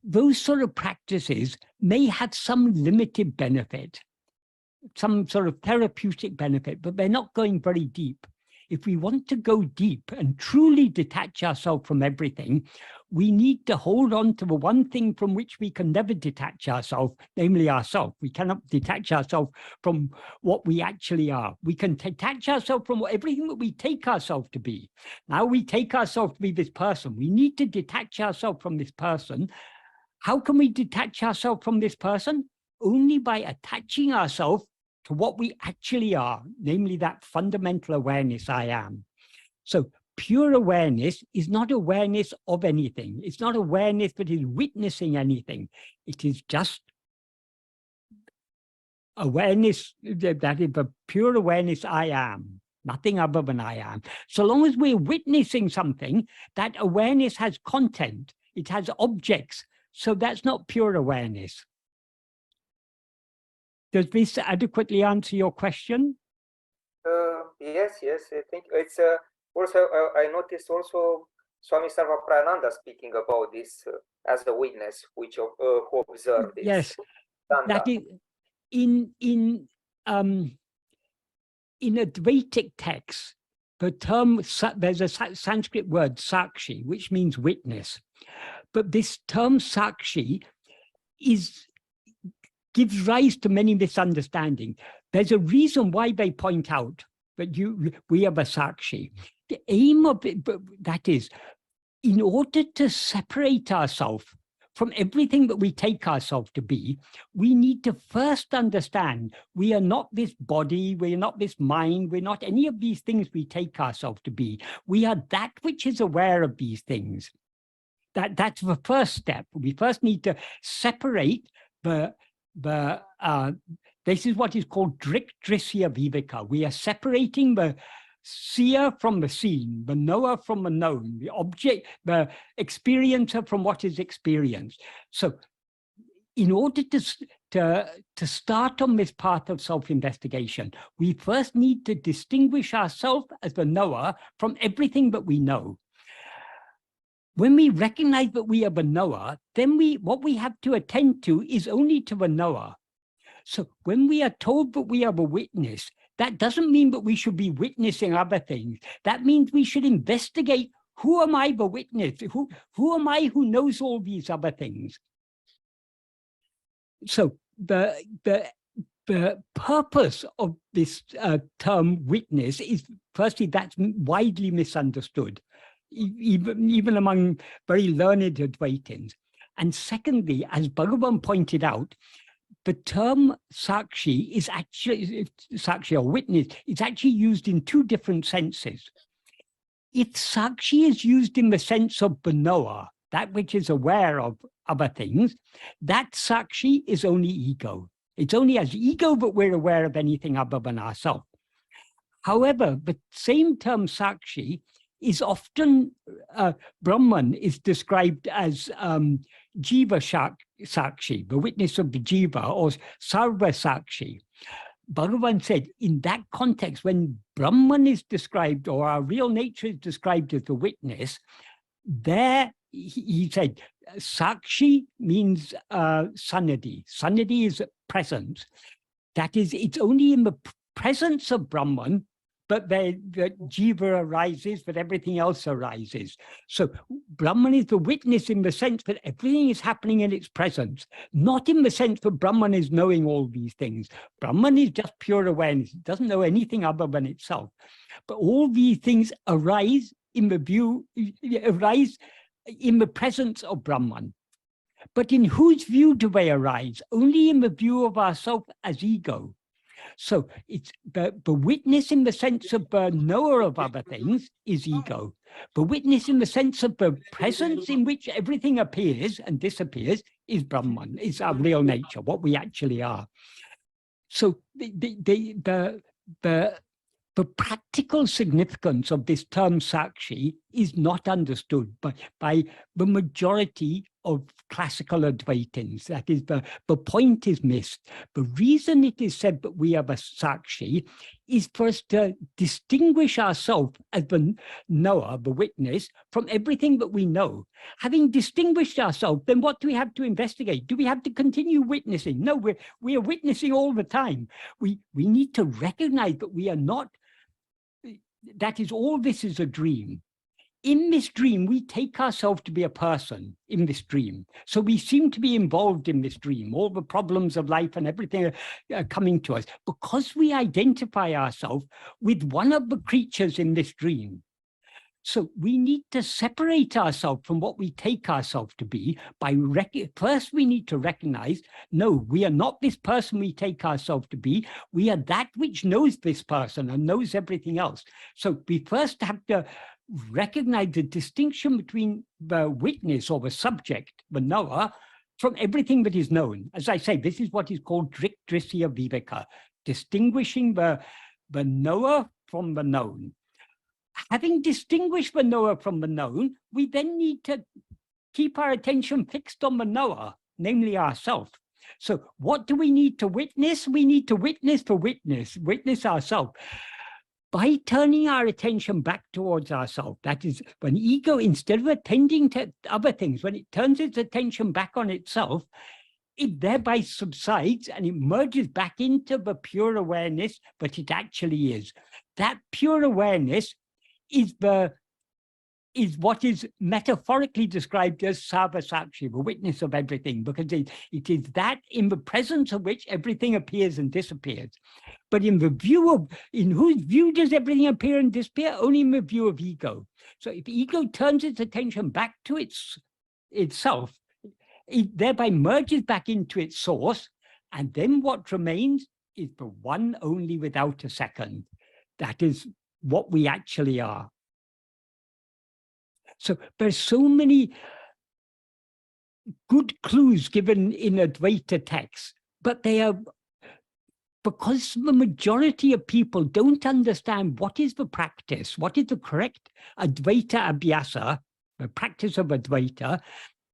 Those sort of practices may have some limited benefit, some sort of therapeutic benefit, but they're not going very deep. If we want to go deep and truly detach ourselves from everything, we need to hold on to the one thing from which we can never detach ourselves, namely ourselves. We cannot detach ourselves from what we actually are. We can detach ourselves from everything that we take ourselves to be. Now we take ourselves to be this person. We need to detach ourselves from this person. How can we detach ourselves from this person? Only by attaching ourselves to what we actually are, namely that fundamental awareness I am. So pure awareness is not awareness of anything. It's not awareness that is witnessing anything. It is just awareness that is the pure awareness I am, nothing other than I am. So long as we're witnessing something, that awareness has content, it has objects. So that's not pure awareness. Does this adequately answer your question? Yes, I think it's also, I noticed also Swami Sarvaprayananda speaking about this as a witness, which who observed this. Yes, that is in Advaitic texts, the term, there's a Sanskrit word sakshi, which means witness. But this term sakshi gives rise to many misunderstandings. There's a reason why they point out that we are the sakshi. The aim of it, that is, in order to separate ourselves from everything that we take ourselves to be, we need to first understand we are not this body, we are not this mind, we're not any of these things we take ourselves to be. We are that which is aware of these things. That's the first step. We first need to separate this is what is called drisya viveka. We are separating the seer from the seen, the knower from the known, the object, the experiencer from what is experienced. So in order to start on this path of self-investigation, we first need to distinguish ourselves as the knower from everything that we know. When we recognize that we are the knower, then what we have to attend to is only to the knower. So when we are told that we are the witness, that doesn't mean that we should be witnessing other things. That means we should investigate, who am I the witness? Who am I who knows all these other things? So the purpose of this term witness is, firstly, that's widely misunderstood, even among very learned Advaitins. And secondly, as Bhagavan pointed out, the term sakshi is actually, sakshi or witness, is actually used in two different senses. If sakshi is used in the sense of the knower, that which is aware of other things, that sakshi is only ego. It's only as ego that we're aware of anything other than ourselves. However, the same term sakshi is often, Brahman is described as jiva sakshi, the witness of the jiva, or sarva sakshi. Bhagavan said, in that context, when Brahman is described, or our real nature is described as the witness, there he said, sakshi means sanadhi. Sanadhi is presence. That is, it's only in the presence of Brahman but the jiva arises, but everything else arises. So Brahman is the witness in the sense that everything is happening in its presence, not in the sense that Brahman is knowing all these things. Brahman is just pure awareness. It doesn't know anything other than itself. But all these things arise in the presence of Brahman. But in whose view do they arise? Only in the view of ourself as ego. So it's the witness in the sense of the knower of other things is ego. The witness in the sense of the presence in which everything appears and disappears is Brahman, is our real nature, what we actually are. So the practical significance of this term Sakshi is not understood by the majority of classical Advaitins. That is, the point is missed. The reason it is said that we are the Sakshi is for us to distinguish ourselves as the knower, the witness, from everything that we know. Having distinguished ourselves, then what do we have to investigate? Do we have to continue witnessing? No, we are witnessing all the time. We need to recognize that we are not. That is, all this is a dream. In this dream, we take ourselves to be a person in this dream. So we seem to be involved in this dream. All the problems of life and everything are coming to us because we identify ourselves with one of the creatures in this dream. So we need to separate ourselves from what we take ourselves to be by first we need to recognize, no, we are not this person we take ourselves to be. We are that which knows this person and knows everything else. So we first have to recognize the distinction between the witness or the subject, the knower, from everything that is known. As I say, this is what is called Drisya Viveka, distinguishing the knower from the known. Having distinguished the knower from the known, we then need to keep our attention fixed on the knower, namely ourselves. So what do we need to witness? We need to witness ourselves. By turning our attention back towards ourselves, that is, when ego, instead of attending to other things, when it turns its attention back on itself, it thereby subsides and it merges back into the pure awareness that it actually is. That pure awareness is what is metaphorically described as Sarva Sakshi, the witness of everything, because it is that in the presence of which everything appears and disappears. But in whose view does everything appear and disappear? Only in the view of ego. So if ego turns its attention back to itself, it thereby merges back into its source, and then what remains is the one only without a second. That is what we actually are. So there's so many good clues given in Advaita texts, but they are, because the majority of people don't understand what is the practice, what is the correct Advaita Abhyasa, the practice of Advaita,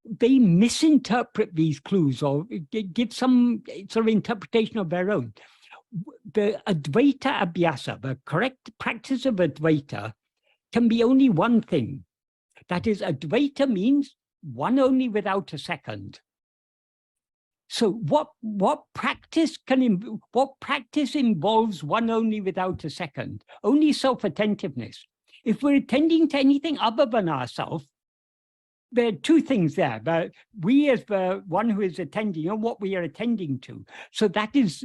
they misinterpret these clues or give some sort of interpretation of their own. The Advaita Abhyasa, the correct practice of Advaita, can be only one thing. That is, Advaita means one only without a second. So what practice involves one only without a second? Only self-attentiveness. If we're attending to anything other than ourselves, there are two things there. But we as the one who is attending and what we are attending to. So that is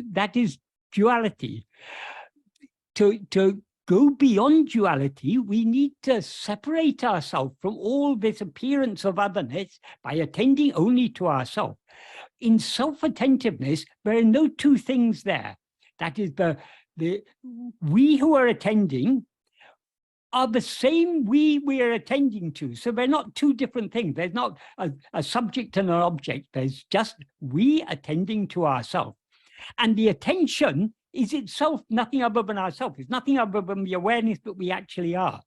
duality. To go beyond duality, we need to separate ourselves from all this appearance of otherness by attending only to ourselves. In self-attentiveness, there are no two things there. That is, we who are attending are the same we are attending to. So they're not two different things. There's not a subject and an object. There's just we attending to ourselves. And the attention is itself nothing other than ourselves. It's nothing other than the awareness that we actually are.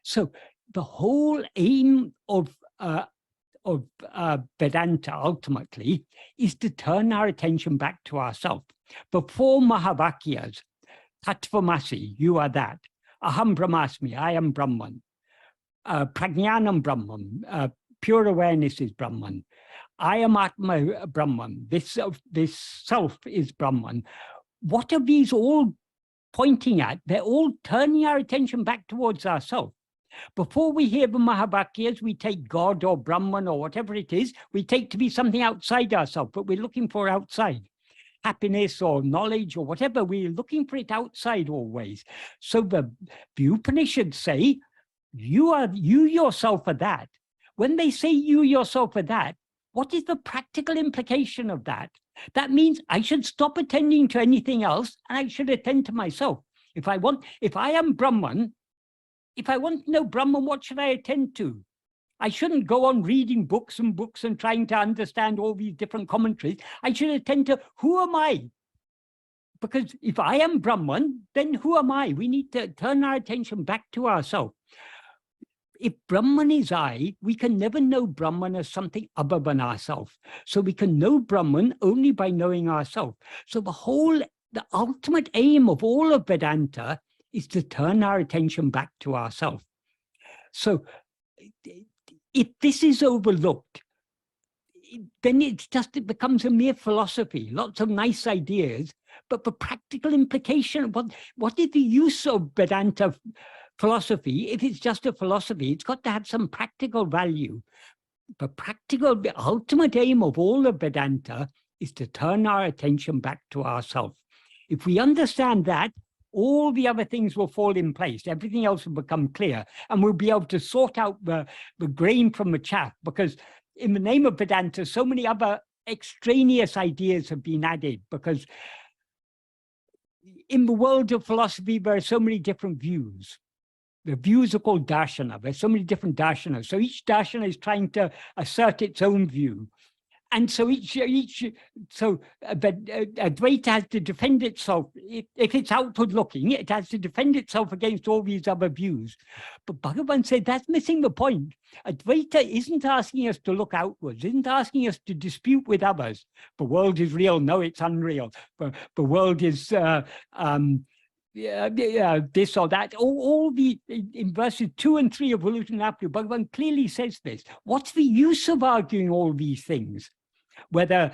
So the whole aim of Vedanta ultimately is to turn our attention back to ourselves. The four Mahavakyas, Tattvamasi, you are that. Aham Brahmasmi, I am Brahman. Prajnanam Brahman, pure awareness is Brahman. I am Atma Brahman, this self is Brahman. What are these all pointing at? They're all turning our attention back towards ourselves. Before we hear the Mahavakyas, we take God or Brahman or whatever it is, we take to be something outside ourselves, but we're looking for outside. Happiness or knowledge or whatever, we're looking for it outside always. So the Upanishads say, you yourself are that. When they say you yourself are that, what is the practical implication of that? That means I should stop attending to anything else and I should attend to myself. If I am Brahman, if I want to know Brahman, what should I attend to? I shouldn't go on reading books and books and trying to understand all these different commentaries. I should attend to who am I? Because if I am Brahman, then who am I? We need to turn our attention back to ourselves. If Brahman is I, we can never know Brahman as something other than ourselves. So we can know Brahman only by knowing ourselves. So the ultimate aim of all of Vedanta is to turn our attention back to ourselves. So if this is overlooked, then it becomes a mere philosophy, lots of nice ideas, but the practical implication, what is the use of Vedanta philosophy? If it's just a philosophy, it's got to have some practical value. The ultimate aim of all of Vedanta is to turn our attention back to ourselves. If we understand that, all the other things will fall in place. Everything else will become clear, and we'll be able to sort out the grain from the chaff, because in the name of Vedanta, so many other extraneous ideas have been added, because in the world of philosophy, there are so many different views. The views are called darshana. There's so many different darshanas. So each darshana is trying to assert its own view. And so Advaita has to defend itself. If it's outward looking, it has to defend itself against all these other views. But Bhagavan said that's missing the point. Advaita isn't asking us to look outwards, isn't asking us to dispute with others. The world is real, no, it's unreal. The world is this or that. In verses 2 and 3 of Vulutanaplu, Bhagavan clearly says this. What's the use of arguing all these things? Whether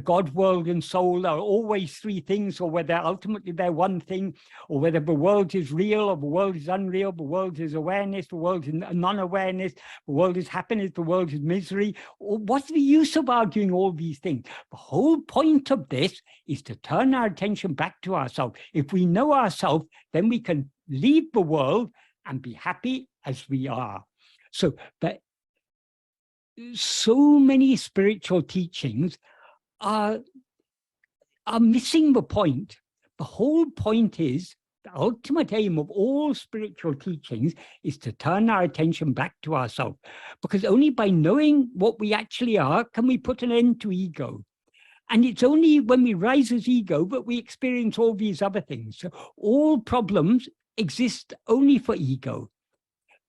God, world, and soul are always three things, or whether ultimately they're one thing, or whether the world is real or the world is unreal, the world is awareness, the world is non-awareness, the world is happiness, the world is misery. What's the use of arguing all these things? The whole point of this is to turn our attention back to ourselves. If we know ourselves, then we can leave the world and be happy as we are. So many spiritual teachings are missing the point. The whole point is, the ultimate aim of all spiritual teachings is to turn our attention back to ourselves, because only by knowing what we actually are can we put an end to ego. And it's only when we rise as ego that we experience all these other things. So all problems exist only for ego.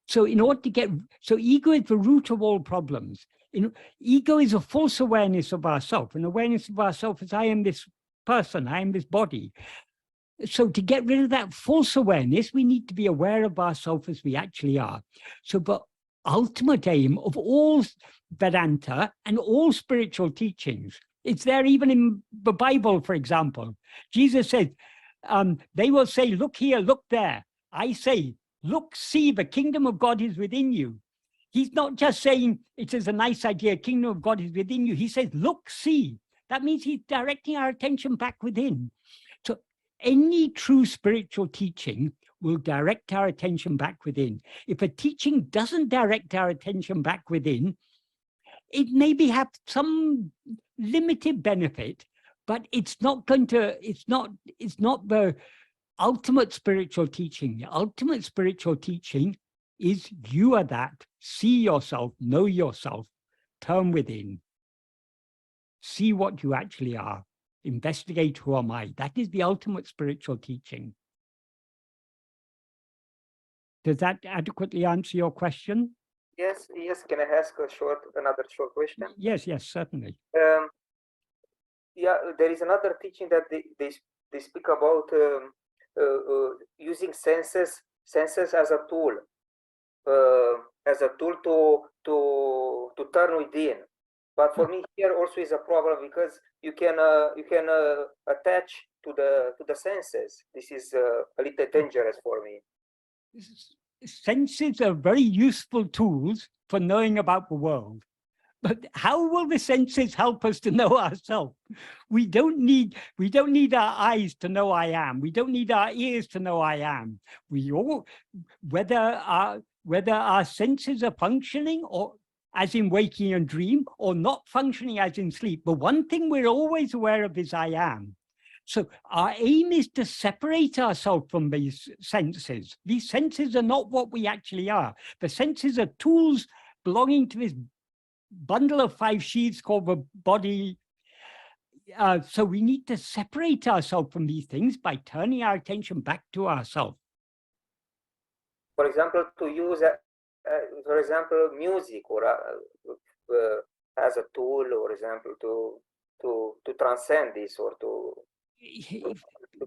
So in order to ego is the root of all problems. Ego is a false awareness of ourself, an awareness of ourself as I am this person, I am this body. So to get rid of that false awareness, we need to be aware of ourselves as we actually are. So the ultimate aim of all Vedanta and all spiritual teachings, it's there even in the Bible, for example. Jesus said, they will say, look here, look there. I say, look, see, the kingdom of God is within you. He's not just saying it is a nice idea, kingdom of God is within you. He says, look, see. That means he's directing our attention back within. So any true spiritual teaching will direct our attention back within. If a teaching doesn't direct our attention back within, it maybe have some limited benefit, but it's not the ultimate spiritual teaching. The ultimate spiritual teaching is you are that. See yourself, know yourself, turn within. See what you actually are. Investigate who am I. That is the ultimate spiritual teaching. Does that adequately answer your question? Yes. Can I ask another short question? Yes, certainly. Yeah, there is another teaching that they speak about using senses as a tool to turn within. But for me here also is a problem, because you can attach to the senses. This is a little dangerous for me. Senses are very useful tools for knowing about the world. But how will the senses help us to know ourselves? We don't need our eyes to know I am. We don't need our ears to know I am. Whether our senses are functioning or as in waking and dream, or not functioning as in sleep. But one thing we're always aware of is I am. So our aim is to separate ourselves from these senses. These senses are not what we actually are. The senses are tools belonging to this bundle of 5 sheaths called the body. So we need to separate ourselves from these things by turning our attention back to ourselves. For example, to use, for example, music or as a tool, or example, to transcend this or to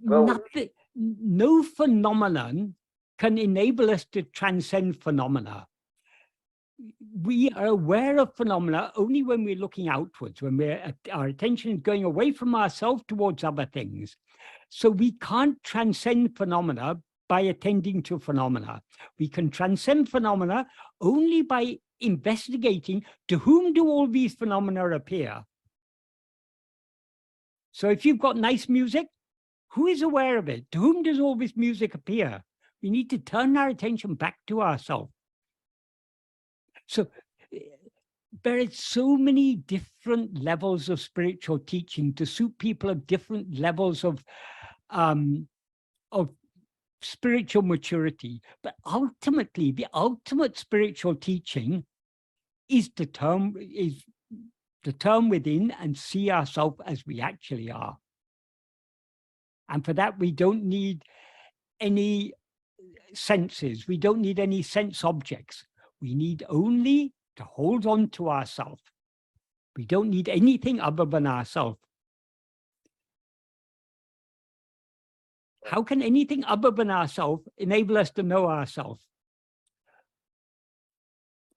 go. No phenomenon can enable us to transcend phenomena. We are aware of phenomena only when we're looking outwards, when our attention is going away from ourselves towards other things. So we can't transcend phenomena by attending to phenomena. We can transcend phenomena only by investigating to whom do all these phenomena appear. So if you've got nice music, who is aware of it? To whom does all this music appear? We need to turn our attention back to ourselves. So there are so many different levels of spiritual teaching to suit people of different levels of spiritual maturity. But ultimately, the ultimate spiritual teaching is to turn within and see ourselves as we actually are. And for that, we don't need any senses. We don't need any sense objects. We need only to hold on to ourselves. We don't need anything other than ourselves. How can anything other than ourselves enable us to know ourselves?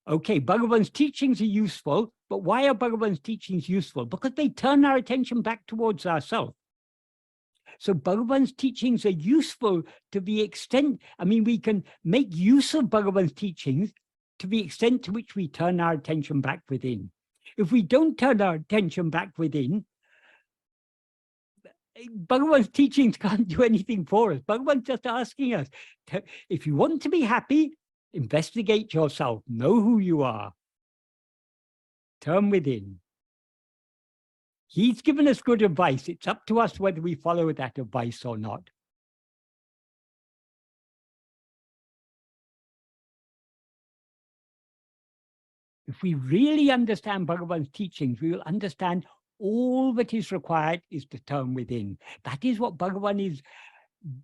Okay, Bhagavan's teachings are useful, but why are Bhagavan's teachings useful? Because they turn our attention back towards ourselves. So Bhagavan's teachings are useful to the extent, I mean, we can make use of Bhagavan's teachings to the extent to which we turn our attention back within. If we don't turn our attention back within, Bhagavan's teachings can't do anything for us. Bhagavan's just asking us, if you want to be happy, investigate yourself, know who you are, turn within. He's given us good advice. It's up to us whether we follow that advice or not. If we really understand Bhagavan's teachings, we will understand all that is required is to turn within. That is what Bhagavan is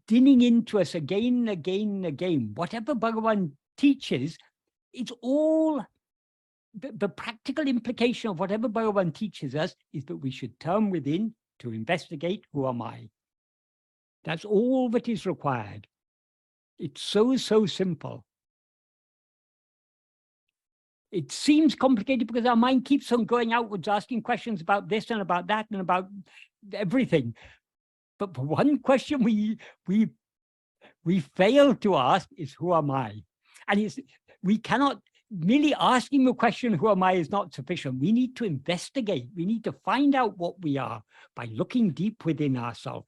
dinning into us again and again and again. Whatever Bhagavan teaches, it's all the practical implication of whatever Bhagavan teaches us is that we should turn within to investigate who am I. That's all that is required. It's so simple. It seems complicated because our mind keeps on going outwards, asking questions about this and about that and about everything. But the one question we fail to ask is, who am I? And we cannot, merely asking the question, who am I, is not sufficient. We need to investigate. We need to find out what we are by looking deep within ourselves.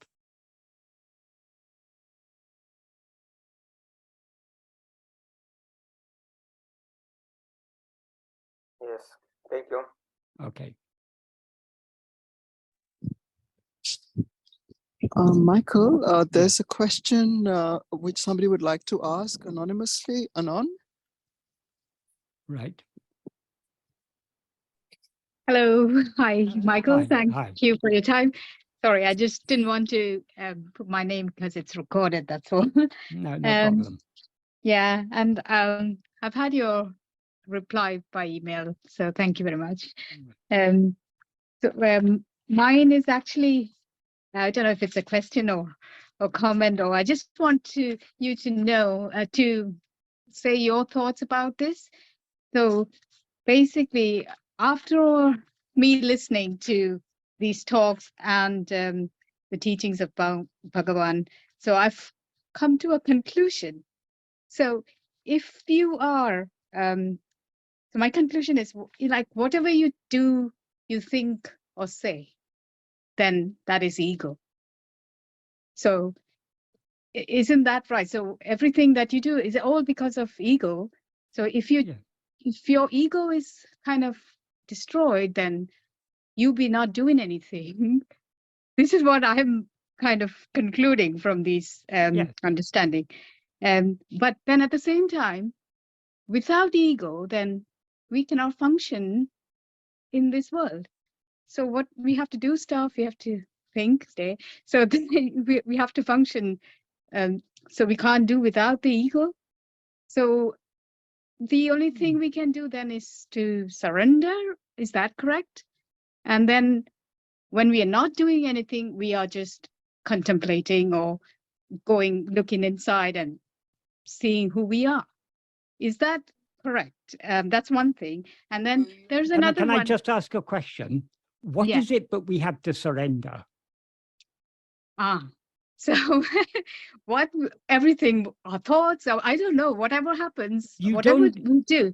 Yes, thank you. Okay. Michael, there's a question which somebody would like to ask anonymously. Anon? Right. Hello. Hi, Michael. Thank you for your time. Sorry, I just didn't want to put my name because it's recorded, that's all. No problem. Yeah, and I've had your reply by email, so thank you very much. Mine is actually, I don't know if it's a question or comment, or I just want you to know, to say your thoughts about this. So basically, after me listening to these talks and the teachings of Bhagavan, so I've come to a conclusion. So if you are, so my conclusion is, like, whatever you do, you think or say, then that is ego. So isn't that right? So everything that you do is all because of ego. So if your ego is kind of destroyed, then you be not doing anything. This is what I'm kind of concluding from this Yes. understanding. But then at the same time, without ego, then we cannot function in this world. So what we have to do stuff, we have to think, stay. So then we have to function. So we can't do without the ego. So the only thing we can do then is to surrender. Is that correct? And then when we are not doing anything, we are just contemplating or looking inside and seeing who we are. Is that correct? That's one thing. And then there's another Can one. I just ask a question? What is it that we have to surrender? So everything, our thoughts, I don't know, whatever happens, whatever we do.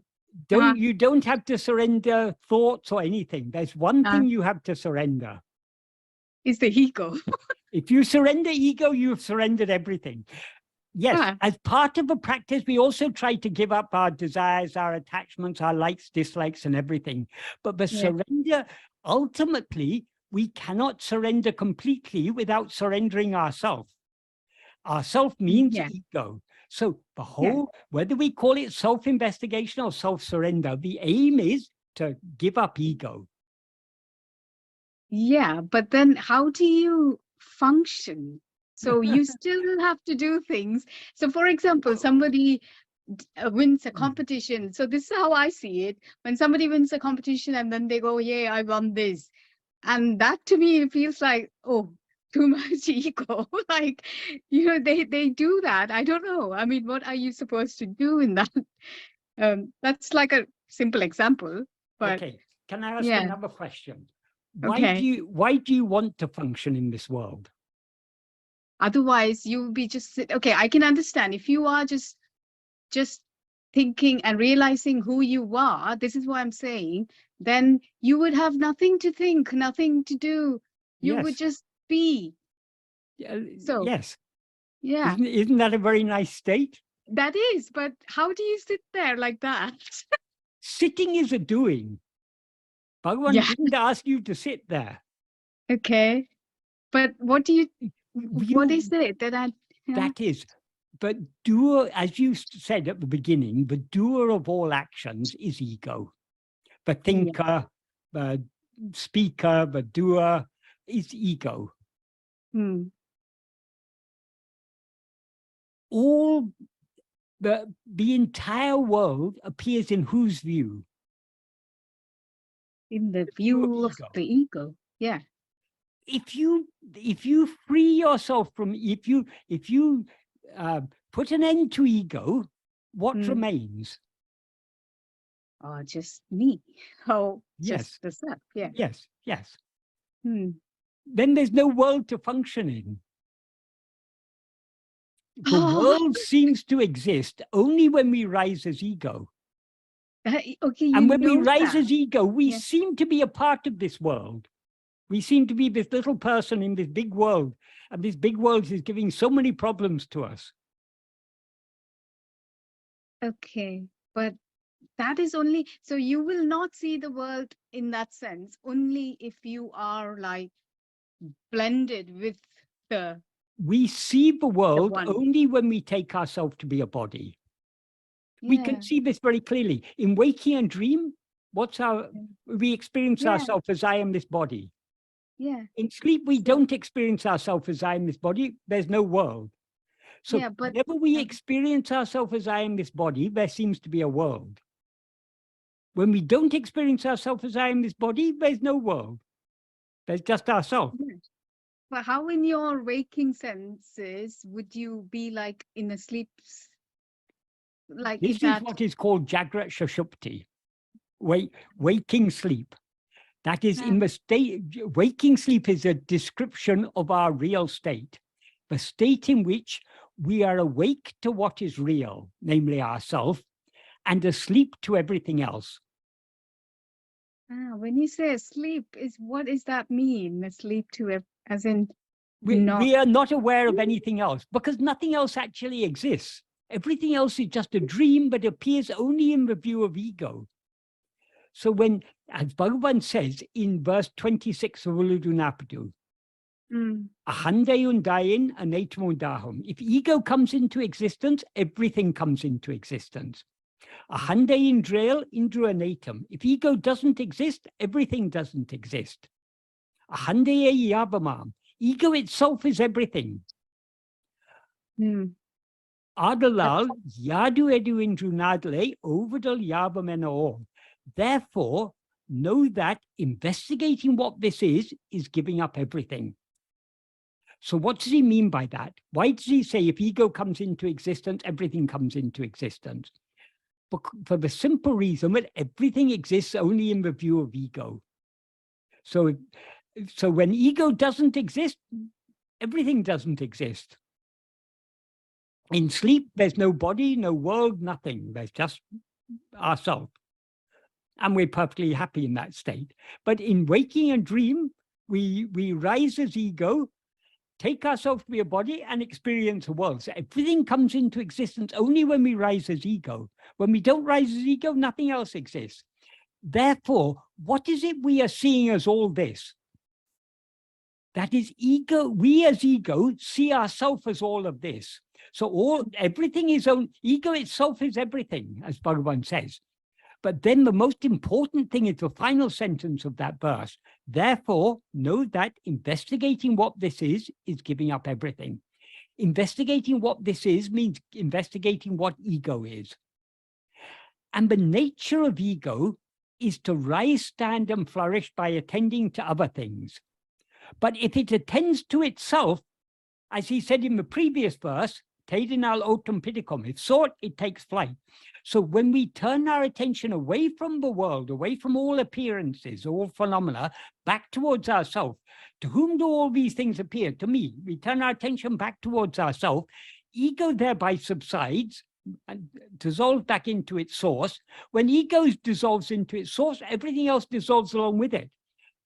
You don't have to surrender thoughts or anything. There's one thing you have to surrender. Is the ego. If you surrender ego, you've surrendered everything. Yes, as part of a practice, we also try to give up our desires, our attachments, our likes, dislikes, and everything. But the surrender, ultimately, we cannot surrender completely without surrendering ourself. Ourself means ego. So the whole, whether we call it self-investigation or self-surrender, the aim is to give up ego. Yeah, but then how do you function? So you still have to do things. So for example, somebody wins a competition. So this is how I see it. When somebody wins a competition and then they go, yeah, I won this. And that to me, it feels like, oh, too much ego. Like, they do that. I don't know. I mean, what are you supposed to do in that? That's like a simple example. But okay, can I ask another question? Why do you want to function in this world? Otherwise, you'll be just okay. I can understand if you are just thinking and realizing who you are. This is what I'm saying. Then you would have nothing to think, nothing to do. You would just be. So yes, yeah, isn't that a very nice state? That is. But how do you sit there like that? Sitting is a doing. Bhagavan didn't ask you to sit there. Okay, but what do you? What is it that That is, but doer, as you said at the beginning, the doer of all actions is ego. The thinker, the speaker, the doer is ego. All the entire world appears in whose view? In the view of the ego. Yeah. If you free yourself from, if you put an end to ego, what remains? Just me. Oh, yes, just the self. Yeah. Yes. Then there's no world to function in. The world seems to exist only when we rise as ego. Okay, and when we rise as ego, we seem to be a part of this world. We seem to be this little person in this big world, and this big world is giving so many problems to us. Okay, but that is only, so you will not see the world in that sense, only if you are like blended with the... We see the world only when we take ourselves to be a body. We can see this very clearly. In waking and dream, we experience ourselves as I am this body. In sleep, we don't experience ourselves as I am this body. There's no world. So whenever we experience ourselves as I am this body, there seems to be a world. When we don't experience ourselves as I am this body, there's no world. There's just ourselves. But how in your waking senses would you be like in a sleep? Like this is what is called Jagrat Sushupti, waking sleep. That is in the state, waking sleep is a description of our real state, the state in which we are awake to what is real, namely ourself, and asleep to everything else. When you say asleep, what does that mean? Asleep to, as in we are not aware of anything else because nothing else actually exists. Everything else is just a dream, but appears only in the view of ego. So when, as Bhagavan says in verse 26 of Uludunapadu, Ahandayun dayin anatamon dahum. If ego comes into existence, everything comes into existence. Ahandayin drail indru anatam. If ego doesn't exist, everything doesn't exist. Ahandaye yabamam. Ego itself is everything. Adalal yadu edu indru nadle overdal yabamena. Therefore, know that investigating what this is giving up everything. So what does he mean by that? Why does he say if ego comes into existence, everything comes into existence? For the simple reason that everything exists only in the view of ego. So when ego doesn't exist, everything doesn't exist. In sleep, there's no body, no world, nothing. There's just ourselves. And we're perfectly happy in that state. But in waking and dream, we rise as ego, take ourselves to be a body and experience a world. So everything comes into existence only when we rise as ego. When we don't rise as ego, nothing else exists. Therefore, what is it we are seeing as all this? That is ego. We as ego see ourselves as all of this. So everything is ego itself is everything, as Bhagavan says. But then the most important thing is the final sentence of that verse. Therefore, know that investigating what this is giving up everything. Investigating what this is means investigating what ego is. And the nature of ego is to rise, stand, and flourish by attending to other things. But if it attends to itself, as he said in the previous verse, Tedinal otum piticum, if sought, it takes flight. So when we turn our attention away from the world, away from all appearances, all phenomena, back towards ourselves, to whom do all these things appear? To me. We turn our attention back towards ourselves, ego thereby subsides and dissolves back into its source. When ego dissolves into its source, everything else dissolves along with it.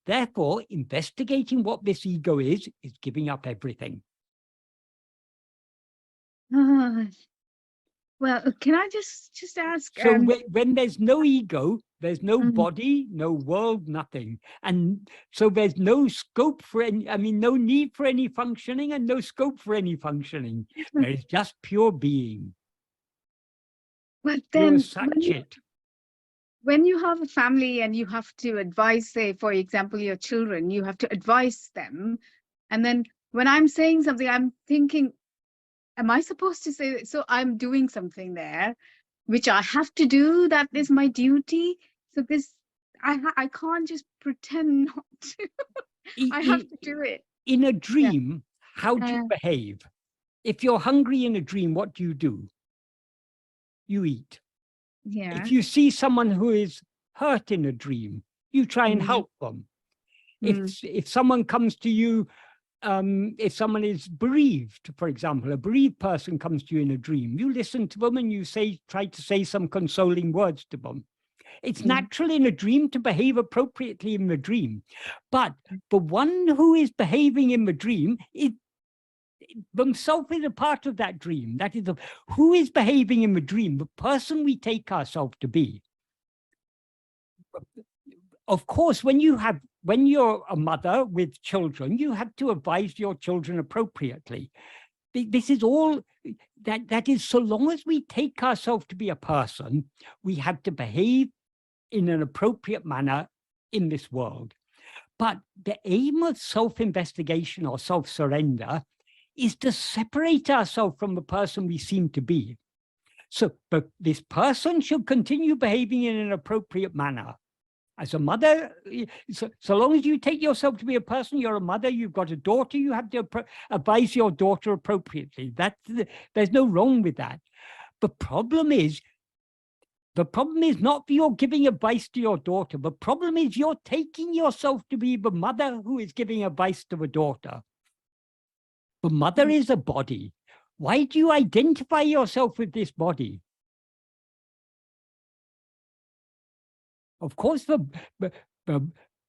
Therefore, investigating what this ego is giving up everything. Well, can I just ask? So when there's no ego, there's no body, no world, nothing. And so there's no scope for any, no need for any functioning and no scope for any functioning. There is just pure being. But then when you have a family and you have to advise, say, for example, your children, you have to advise them. And then when I'm saying something, I'm thinking, am I supposed to say, so I'm doing something there, which I have to do, that is my duty. So this, I can't just pretend not to. I have to do it. In a dream, how do you behave? If you're hungry in a dream, what do? You eat. Yeah. If you see someone who is hurt in a dream, you try and help them. If someone comes to you, if someone is bereaved, for example, a bereaved person comes to you in a dream, you listen to them and you try to say some consoling words to them. It's natural in a dream to behave appropriately in the dream. But the one who is behaving in the dream is themselves is a part of that dream. That is who is behaving in the dream, the person we take ourselves to be. Of course, when you're a mother with children, you have to advise your children appropriately. This is all that is, so long as we take ourselves to be a person, we have to behave in an appropriate manner in this world. But the aim of self-investigation or self-surrender is to separate ourselves from the person we seem to be. So this person should continue behaving in an appropriate manner. As a mother, so long as you take yourself to be a person, you're a mother, you've got a daughter, you have to advise your daughter appropriately. There's no wrong with that. The problem is not that you're giving advice to your daughter. The problem is you're taking yourself to be the mother who is giving advice to the daughter. The mother is a body. Why do you identify yourself with this body? Of course, the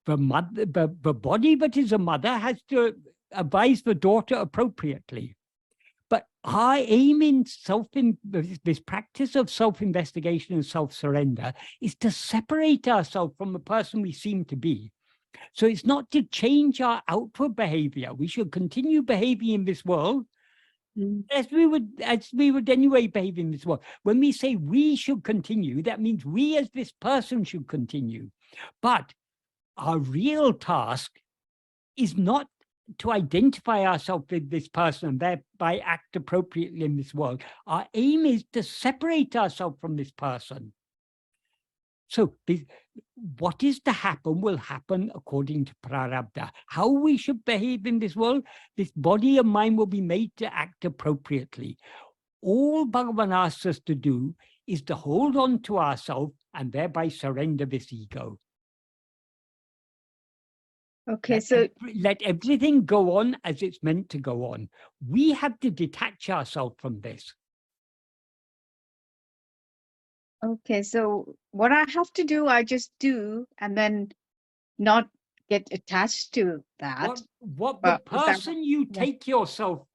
body that is a mother has to advise the daughter appropriately. But our aim in this practice of self-investigation and self-surrender is to separate ourselves from the person we seem to be. So it's not to change our outward behavior. We should continue behaving in this world as we would anyway behave in this world. When we say we should continue, that means we as this person should continue. But our real task is not to identify ourselves with this person and thereby act appropriately in this world. Our aim is to separate ourselves from this person. So what is to happen will happen according to prarabdha. How we should behave in this world, this body and mind will be made to act appropriately. All Bhagavan asks us to do is to hold on to ourselves and thereby surrender this ego. Okay, so let everything go on as it's meant to go on. We have to detach ourselves from this. okay, so what I have to do, I just do, and then not get attached to that. What the person you take yourself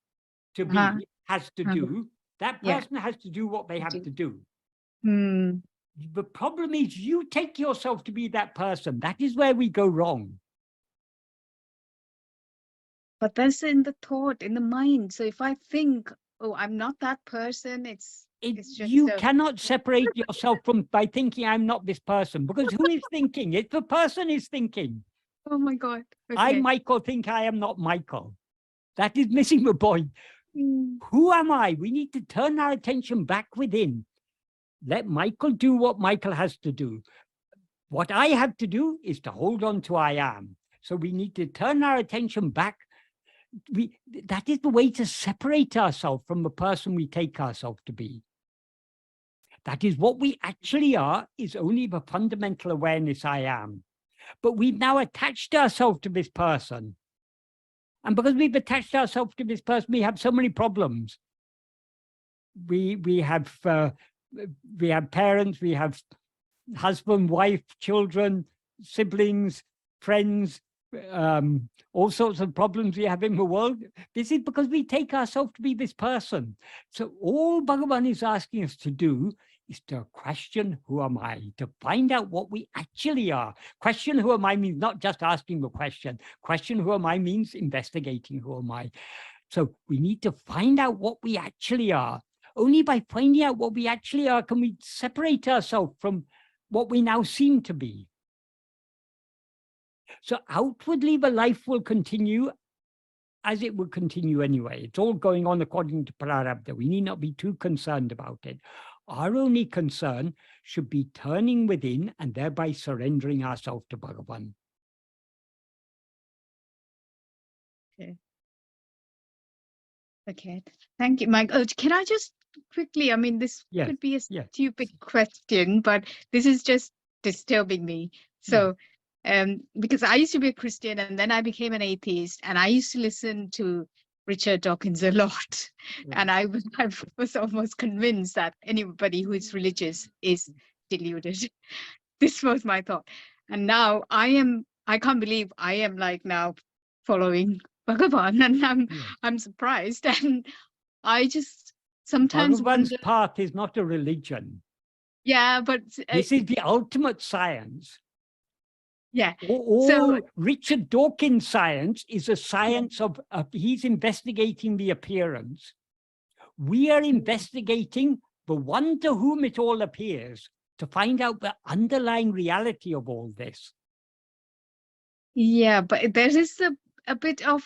to be has to do, that person has to do what they have to do. The problem is you take yourself to be that person. That is where we go wrong. But that's in the thought, in the mind. So if I think, oh, I'm not that person, it's just you cannot separate yourself from by thinking I'm not this person, because who is thinking? It's the person is thinking. Oh my God. Okay. I, Michael, think I am not Michael. That is missing the point. Who am I? We need to turn our attention back within. Let Michael do what Michael has to do. What I have to do is to hold on to I am. So we need to turn our attention back. That is the way to separate ourselves from the person we take ourselves to be. That is what we actually are, is only the fundamental awareness I am. But we've now attached ourselves to this person. And because we've attached ourselves to this person, we have so many problems. We have parents, we have husband, wife, children, siblings, friends, all sorts of problems we have in the world. This is because we take ourselves to be this person. So all Bhagavan is asking us to do is to question who am I, to find out what we actually are. Question who am I means not just asking the question. Question who am I means investigating who am I. So we need to find out what we actually are. Only by finding out what we actually are can we separate ourselves from what we now seem to be. So outwardly, the life will continue as it will continue anyway. It's all going on according to prarabdha. We need not be too concerned about it. Our only concern should be turning within and thereby surrendering ourselves to Bhagavan. Okay. Okay. Thank you, Mike. Oh, can I just quickly, I mean, this could be a stupid question, but this is just disturbing me. So, because I used to be a Christian and then I became an atheist, and I used to listen to Richard Dawkins a lot. And I was almost convinced that anybody who is religious is deluded. This was my thought. And now I can't believe I am like now following Bhagavan, and I'm surprised. And I just sometimes Bhagavan's wonder, path is not a religion. Yeah, but this is the ultimate science. Yeah. All Richard Dawkins' science is a science of he's investigating the appearance. We are investigating the one to whom it all appears, to find out the underlying reality of all this. Yeah, but there is a bit of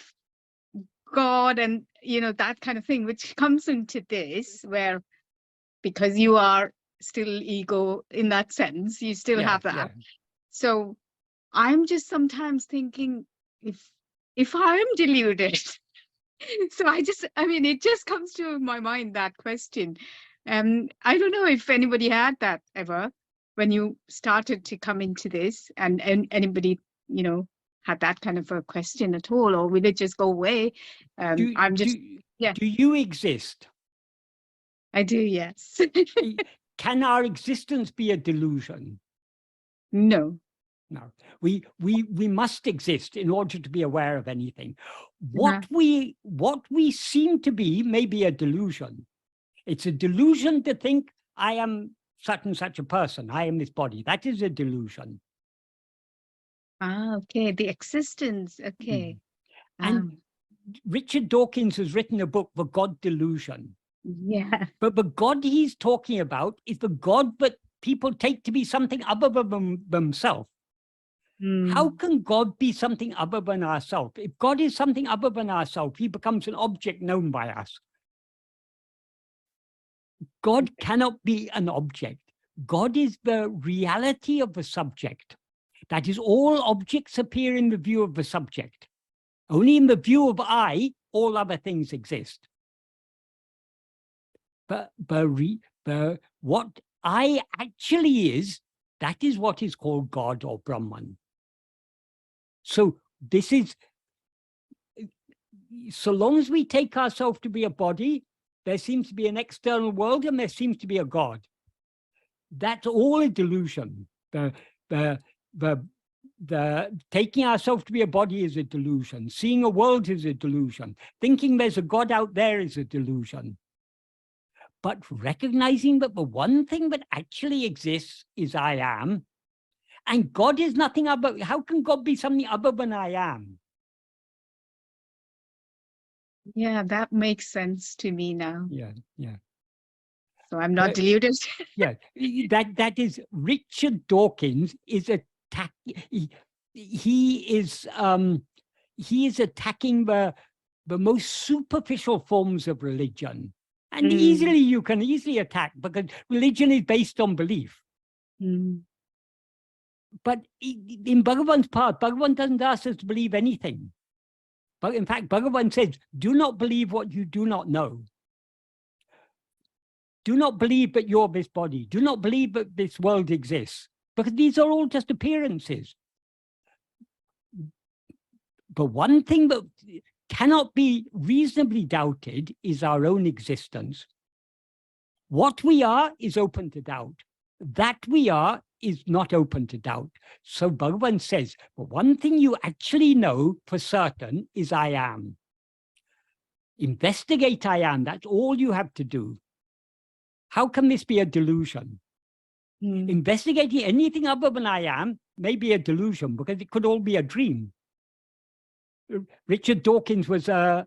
God and, that kind of thing, which comes into this, where because you are still ego in that sense, you still have that. Yeah. So I'm just sometimes thinking, if I am deluded, so it just comes to my mind, that question. I don't know if anybody had that ever when you started to come into this, and anybody, had that kind of a question at all, or will it just go away? Do you exist? I do, yes. Can our existence be a delusion? No. No. We must exist in order to be aware of anything. What we seem to be may be a delusion. It's a delusion to think I am such and such a person. I am this body. That is a delusion. Ah, okay. The existence. Okay. And Richard Dawkins has written a book, The God Delusion. Yeah. But the God he's talking about is the God that people take to be something other than themselves. How can God be something other than ourselves? If God is something other than ourselves, he becomes an object known by us. God cannot be an object. God is the reality of the subject. That is, all objects appear in the view of the subject. Only in the view of I, all other things exist. But what I actually is, that is what is called God or Brahman. So this is, so long as we take ourselves to be a body, there seems to be an external world and there seems to be a God. That's all a delusion. The taking ourselves to be a body is a delusion. Seeing a world is a delusion. Thinking there's a God out there is a delusion. But recognizing that the one thing that actually exists is I am, and God is nothing other. How can God be something other than I am? Yeah, that makes sense to me now. Yeah. So I'm not deluded. Yeah, that is, Richard Dawkins is he is attacking the most superficial forms of religion, and you can easily attack, because religion is based on belief. But in Bhagavan's path, Bhagavan doesn't ask us to believe anything. But in fact, Bhagavan says, do not believe what you do not know. Do not believe that you're this body. Do not believe that this world exists, because these are all just appearances. But one thing that cannot be reasonably doubted is our own existence. What we are is open to doubt. That we are is not open to doubt. So Bhagavan says, but one thing you actually know for certain is I am. Investigate I am. That's all you have to do. How can this be a delusion? Investigating anything other than I am may be a delusion, because it could all be a dream. Richard Dawkins was I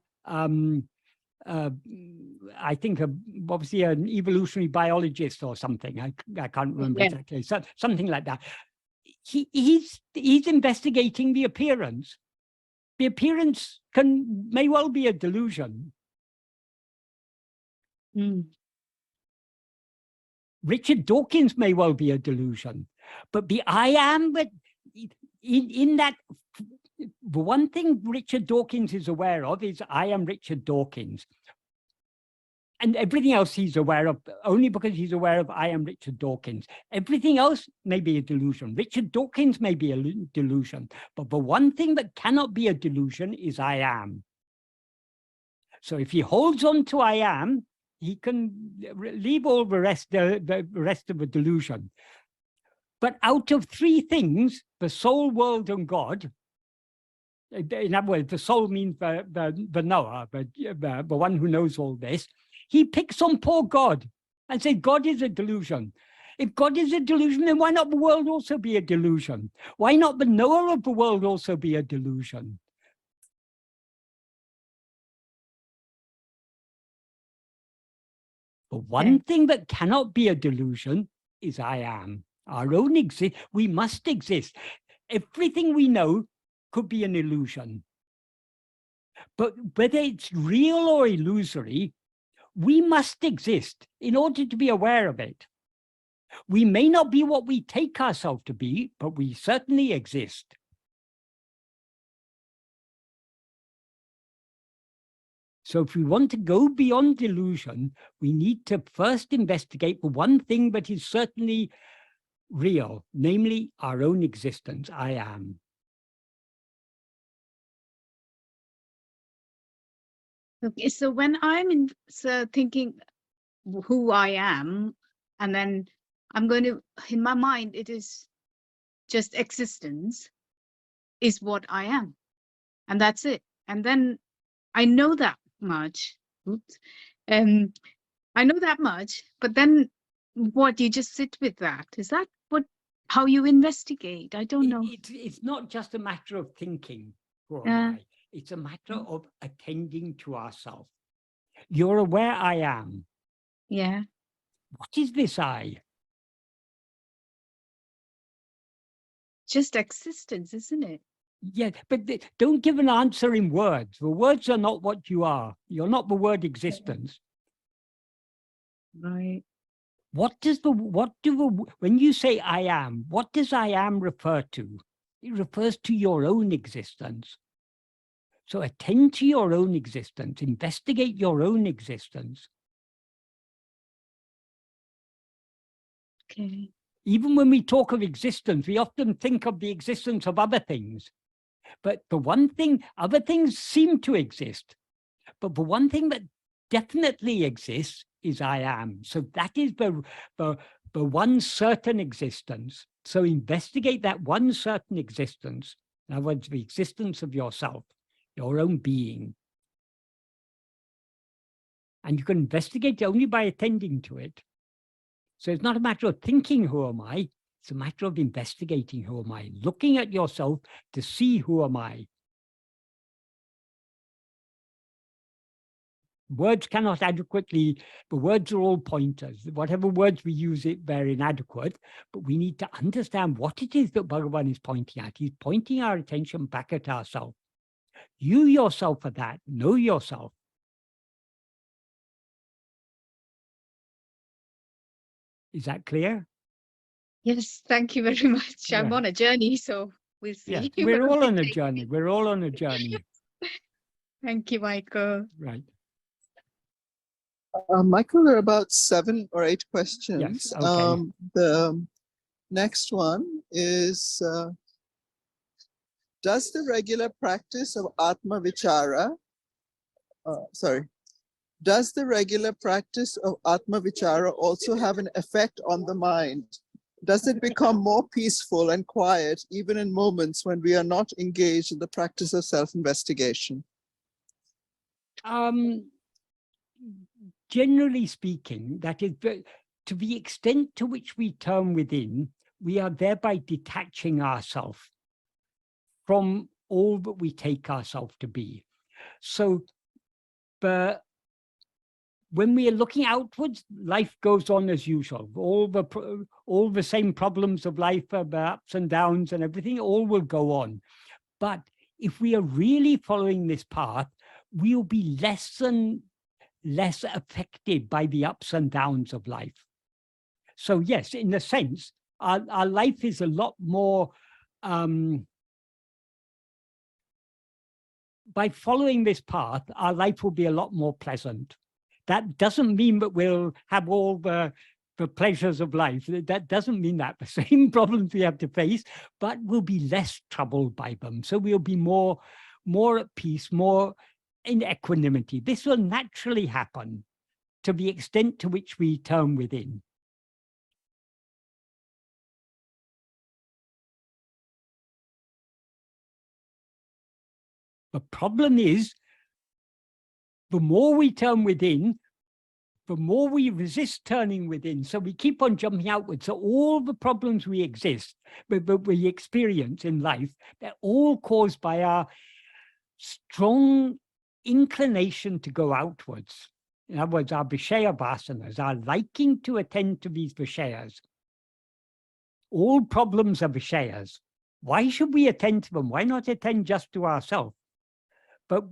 think obviously an evolutionary biologist or something. I can't remember exactly. So, something like that. He's investigating the appearance. The appearance may well be a delusion. Richard Dawkins may well be a delusion, but the I am, but in that, the one thing Richard Dawkins is aware of is I am Richard Dawkins. And everything else he's aware of, only because he's aware of I am Richard Dawkins. Everything else may be a delusion. Richard Dawkins may be a delusion, but the one thing that cannot be a delusion is I am. So if he holds on to I am, he can leave all the rest of the delusion. But out of three things, the soul, world, and God, in other words, the soul means the knower, the one who knows all this, he picks on poor God and says, God is a delusion. If God is a delusion, then why not the world also be a delusion? Why not the knower of the world also be a delusion? But one thing that cannot be a delusion is I am. Our own exist. We must exist. Everything we know could be an illusion. But whether it's real or illusory, we must exist in order to be aware of it. We may not be what we take ourselves to be, but we certainly exist. So if we want to go beyond delusion, we need to first investigate the one thing that is certainly real, namely our own existence. I am. Okay, so when I'm thinking who I am, and then I'm going to, in my mind, it is just existence is what I am. And that's it. And then I know that much. Oops. I know that much, but then what, you just sit with that? Is that how you investigate? I don't know. It's not just a matter of thinking, who am Yeah. I? It's a matter of attending to ourselves. You're aware I am. Yeah. What is this I? Just existence, isn't it? Yeah, but don't give an answer in words. The words are not what you are. You're not the word existence. Right. When you say I am, what does I am refer to? It refers to your own existence. So attend to your own existence, investigate your own existence. Okay. Even when we talk of existence, we often think of the existence of other things. But the one thing, other things seem to exist. But the one thing that definitely exists is I am. So that is the one certain existence. So investigate that one certain existence. In other words, the existence of yourself, your own being. And you can investigate it only by attending to it. So it's not a matter of thinking, who am I? It's a matter of investigating, who am I? Looking at yourself to see, who am I? Words cannot adequately, the words are all pointers. Whatever words we use, they're inadequate, but we need to understand what it is that Bhagavan is pointing at. He's pointing our attention back at ourselves. You yourself are that, know yourself. Is that clear? Yes, thank you very much. I'm Yeah. on a journey, so we'll Yeah, see. we're where all we on a take journey. me. We're all on a journey. Thank you, Michael. Right. Michael, there are about 7 or 8 questions. Yes, okay. The next one is, does the regular practice of Atma Vichara, does the regular practice of Atma Vichara also have an effect on the mind? Does it become more peaceful and quiet even in moments when we are not engaged in the practice of self-investigation? Generally speaking, that is, to the extent to which we turn within, we are thereby detaching ourselves from all that we take ourselves to be. So when we are looking outwards, life goes on as usual. All the same problems of life, the ups and downs and everything, all will go on. But if we are really following this path, we'll be less affected by the ups and downs of life. So yes, in a sense, our life is a lot more, by following this path, our life will be a lot more pleasant. That doesn't mean that we'll have all the pleasures of life. That doesn't mean that. The same problems we have to face, but we'll be less troubled by them. So we'll be more at peace, more in equanimity. This will naturally happen to the extent to which we turn within. The problem is, the more we turn within, the more we resist turning within. So we keep on jumping outwards. So all the problems we experience in life, they're all caused by our strong inclination to go outwards. In other words, our Vishaya vasanas, our liking to attend to these Vishayas. All problems are Vishayas. Why should we attend to them? Why not attend just to ourselves? But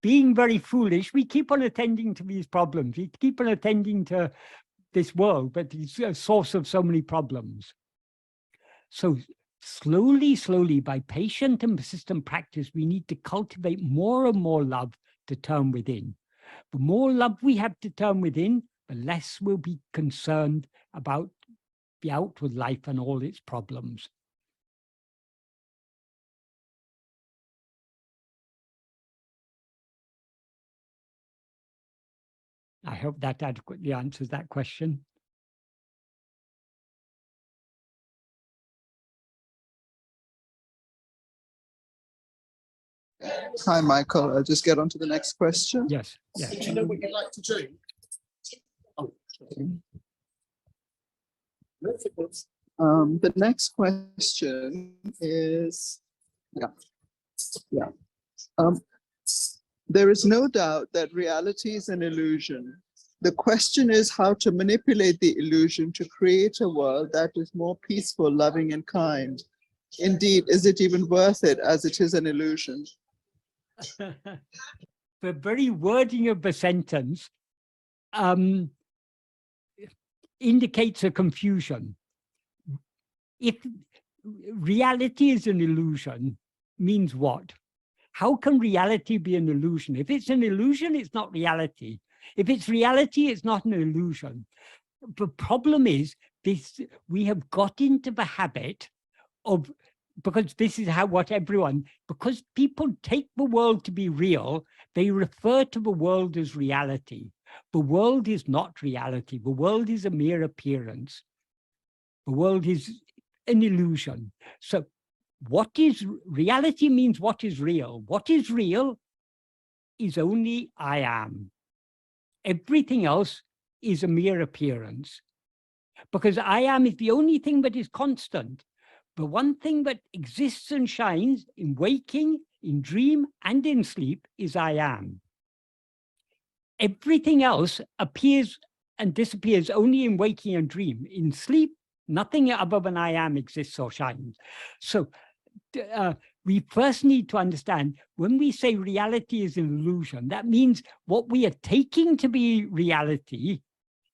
being very foolish, we keep on attending to these problems. We keep on attending to this world, but it's a source of so many problems. So slowly, by patient and persistent practice, we need to cultivate more and more love to turn within. The more love we have to turn within, the less we'll be concerned about the outward life and all its problems. I hope that adequately answers that question. Hi, Michael. I'll just get on to the next question. Yes, yes. Do you know what you'd like to do? Oh, The next question is, there is no doubt that reality is an illusion. The question is how to manipulate the illusion to create a world that is more peaceful, loving, and kind. Indeed, is it even worth it as it is an illusion? The very wording of the sentence indicates a confusion. If reality is an illusion, means what? How can reality be an illusion? If it's an illusion, it's not reality. If it's reality, it's not an illusion. The problem is this: we have got into the habit of, because this is what everyone, because people take the world to be real, they refer to the world as reality. The world is not reality. The world is a mere appearance. The world is an illusion. So what is reality means what is real. What is real is only I am. Everything else is a mere appearance. Because I am is the only thing that is constant. The one thing that exists and shines in waking, in dream, and in sleep is I am. Everything else appears and disappears only in waking and dream. In sleep, nothing other than I am exists or shines. So we first need to understand, when we say reality is an illusion, that means what we are taking to be reality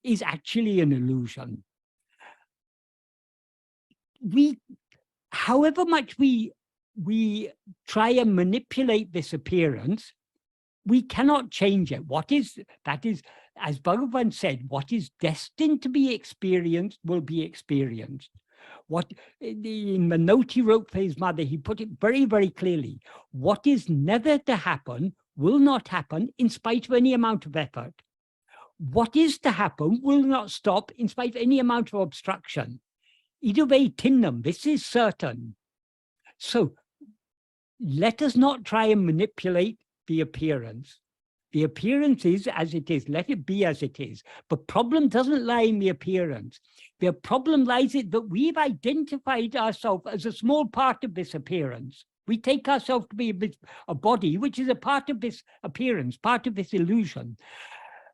is actually an illusion. However much we try and manipulate this appearance, we cannot change it. That is, as Bhagavan said, what is destined to be experienced will be experienced. What in the note he wrote for his mother, he put it very, very clearly. What is never to happen will not happen in spite of any amount of effort. What is to happen will not stop in spite of any amount of obstruction. Iduve tinnam, this is certain. So let us not try and manipulate the appearance. The appearance is as it is. Let it be as it is. The problem doesn't lie in the appearance. The problem lies in that we've identified ourselves as a small part of this appearance. We take ourselves to be a body, which is a part of this appearance, part of this illusion.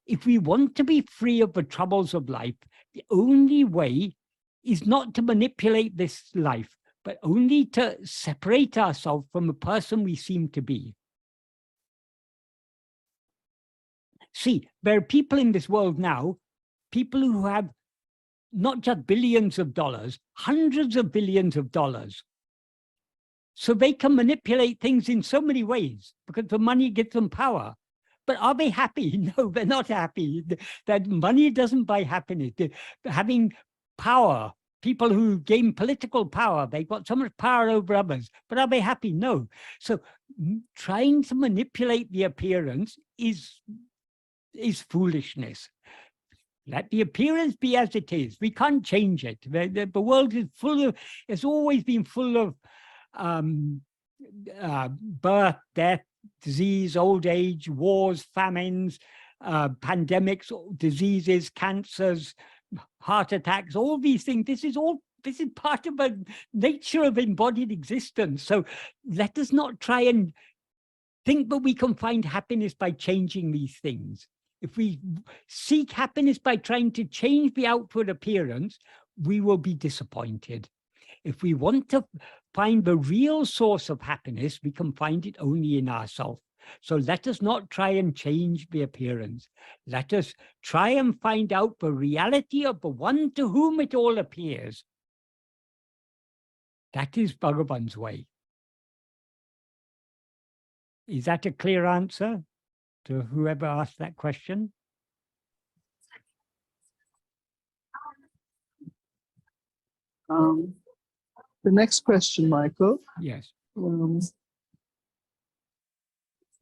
If we want to be free of the troubles of life, the only way is not to manipulate this life, but only to separate ourselves from the person we seem to be. See, there are people in this world now, people who have not just billions of dollars, hundreds of billions of dollars. So they can manipulate things in so many ways because the money gives them power. But are they happy? No, they're not happy. That money doesn't buy happiness. Having power, people who gain political power, they've got so much power over others. But are they happy? No. So trying to manipulate the appearance is foolishness. Let the appearance be as it is. We can't change it. The world is full of, it's always been full of birth, death, disease, old age, wars, famines, pandemics, diseases, cancers, heart attacks, all these things. This is part of the nature of embodied existence. So let us not try and think that we can find happiness by changing these things. If we seek happiness by trying to change the outward appearance, we will be disappointed. If we want to find the real source of happiness, we can find it only in ourselves. So let us not try and change the appearance. Let us try and find out the reality of the one to whom it all appears. That is Bhagavan's way. Is that a clear answer to whoever asked that question? The next question, Michael. Yes.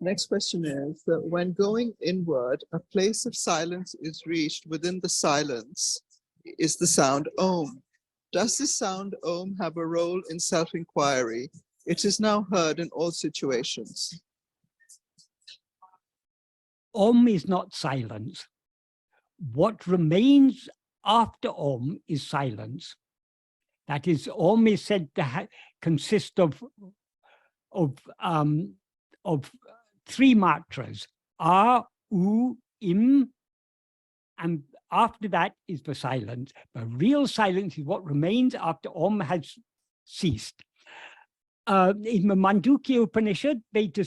Next question is that when going inward, a place of silence is reached. Within the silence is the sound Om. Does the sound Om have a role in self-inquiry? It is now heard in all situations. Om is not silence. What remains after Om is silence. That is, Om is said to consist of three matras: A, U, Im, and after that is the silence. The real silence is what remains after Om has ceased. In the Mandukya Upanishad, it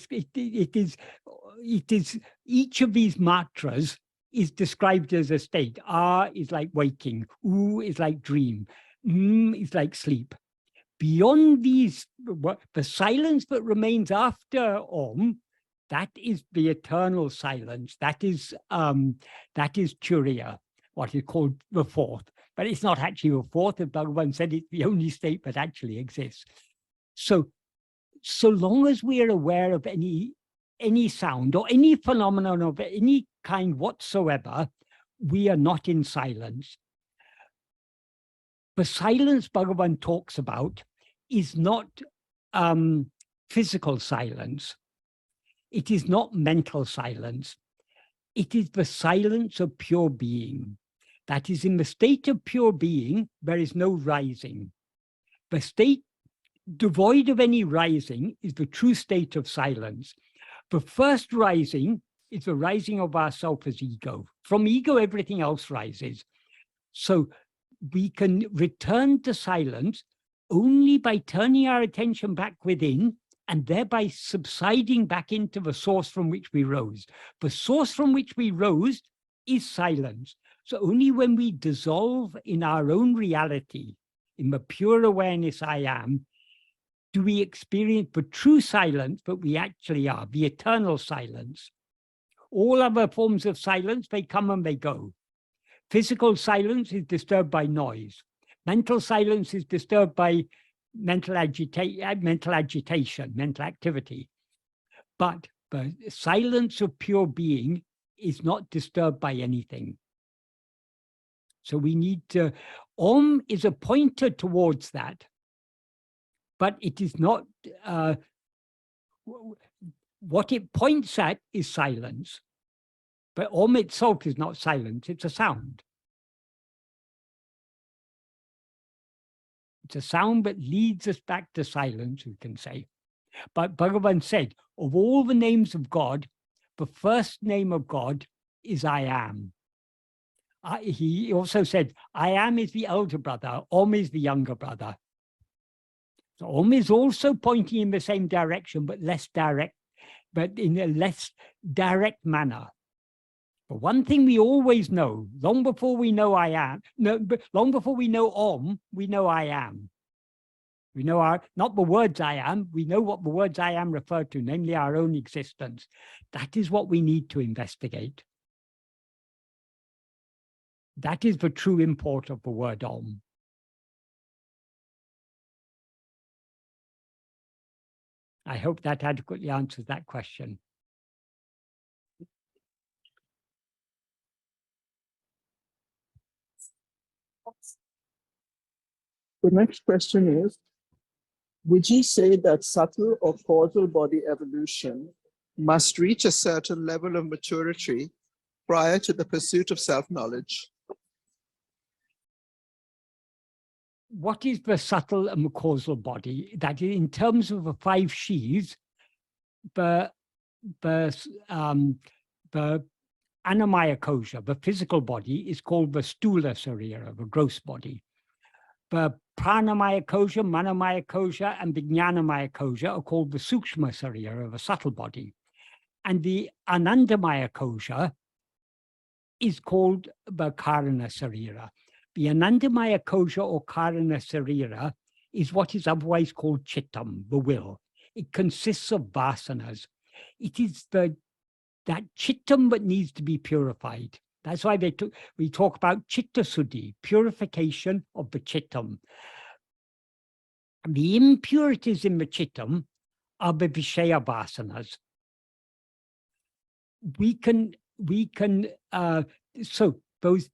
is each of these matras is described as a state. A is like waking, U is like dream, M is like sleep. Beyond these, the silence that remains after Om, that is the eternal silence. That is Turiya, what is called the fourth. But it's not actually the fourth. As Bhagavan said, it's the only state that actually exists. So long as we are aware of any sound or any phenomenon of any kind whatsoever, we are not in silence. The silence Bhagavan talks about is not physical silence. It is not mental silence. It is the silence of pure being. That is, in the state of pure being, there is no rising. The state devoid of any rising is the true state of silence. The first rising is the rising of ourself as ego. From ego, everything else rises. So we can return to silence only by turning our attention back within and thereby subsiding back into the source from which we rose. The source from which we rose is silence. So only when we dissolve in our own reality, in the pure awareness I am, do we experience the true silence that we actually are, the eternal silence. All other forms of silence, they come and they go. Physical silence is disturbed by noise. Mental silence is disturbed by mental agitation, mental activity. But the silence of pure being is not disturbed by anything. So we need to, Om is a pointer towards that, but it is not, what it points at is silence. But Om itself is not silence, it's a sound. It's a sound that leads us back to silence, we can say. But Bhagavan said, of all the names of God, the first name of God is I am. He also said, I am is the elder brother, Om is the younger brother. So Om is also pointing in the same direction, but less direct, but in a less direct manner. But one thing we always know, long before we know I am, long before we know Om, we know I am. We know not the words I am, we know what the words I am refer to, namely our own existence. That is what we need to investigate. That is the true import of the word Om. I hope that adequately answers that question. The next question is, would you say that subtle or causal body evolution must reach a certain level of maturity prior to the pursuit of self-knowledge? What is the subtle and causal body? That is, in terms of the five sheaths, the Annamaya kosha, the physical body, is called the Stula Sarira, the gross body. The Pranamaya kosha, Manomaya kosha, and Vijnanamaya kosha are called the Sukshma Sarira, the subtle body. And the Anandamaya kosha is called the Karana Sarira. The Anandamaya kosha or Karana Sarira is what is otherwise called Chittam, the will. It consists of vasanas. It is that Chittam that needs to be purified. That's why we talk about Chitta Suddhi, purification of the Chittam. The impurities in the Chittam are the Vishaya vasanas. So those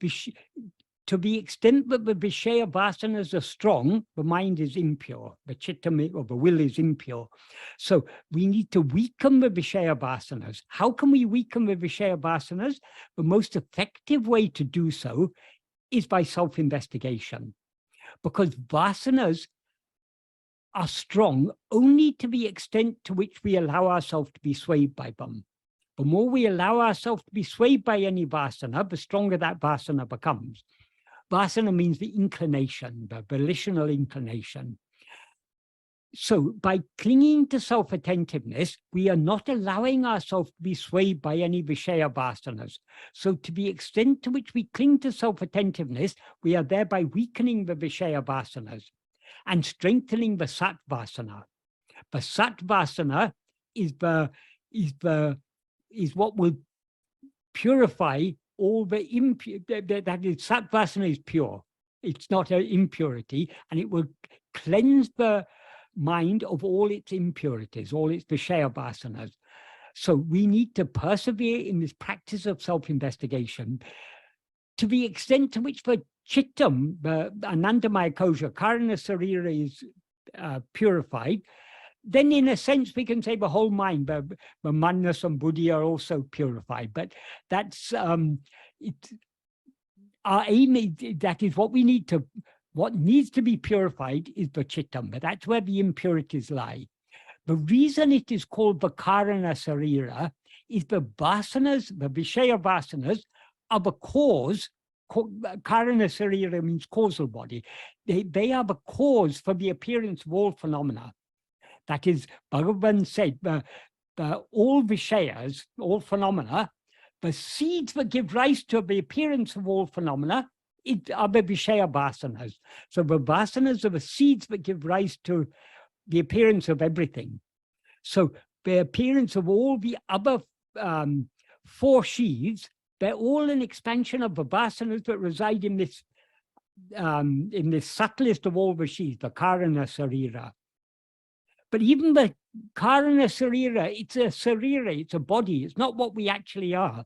to the extent that the Vishaya vasanas are strong, the mind is impure, the chitta or the will is impure. So we need to weaken the Vishaya vasanas. How can we weaken the Vishaya vasanas? The most effective way to do so is by self-investigation, because vasanas are strong only to the extent to which we allow ourselves to be swayed by them. The more we allow ourselves to be swayed by any vasana, the stronger that vasana becomes. Vasana means the inclination, the volitional inclination. So by clinging to self-attentiveness, we are not allowing ourselves to be swayed by any Vishaya vasanas. So to the extent to which we cling to self-attentiveness, we are thereby weakening the Vishaya vasanas and strengthening the Sat vasana. The Sat vasana is what will purify all the impurity. That is, Sat vasana is pure. It's not an impurity, and it will cleanse the mind of all its impurities, all its Vishaya vasanas. So we need to persevere in this practice of self-investigation to the extent to which the chittam, the anandamaya kosha, karana sarira is purified. Then in a sense, we can say the whole mind, the manas and buddhi are also purified. But that's, our aim is, that is what we need to, what needs to be purified is the chittam, but that's where the impurities lie. The reason it is called the karana sarira is the vasanas, the Vishaya vasanas, are the cause. Karana sarira means causal body. They are the cause for the appearance of all phenomena. That is, Bhagavan said, all Vishayas, all phenomena, the seeds that give rise to the appearance of all phenomena are the Vishaya vasanas. So the vasanas are the seeds that give rise to the appearance of everything. So the appearance of all the other four sheaths, they're all an expansion of the vasanas that reside in this subtlest of all the sheaths, the karana sarira. But even the karana sarira, it's a body, it's not what we actually are.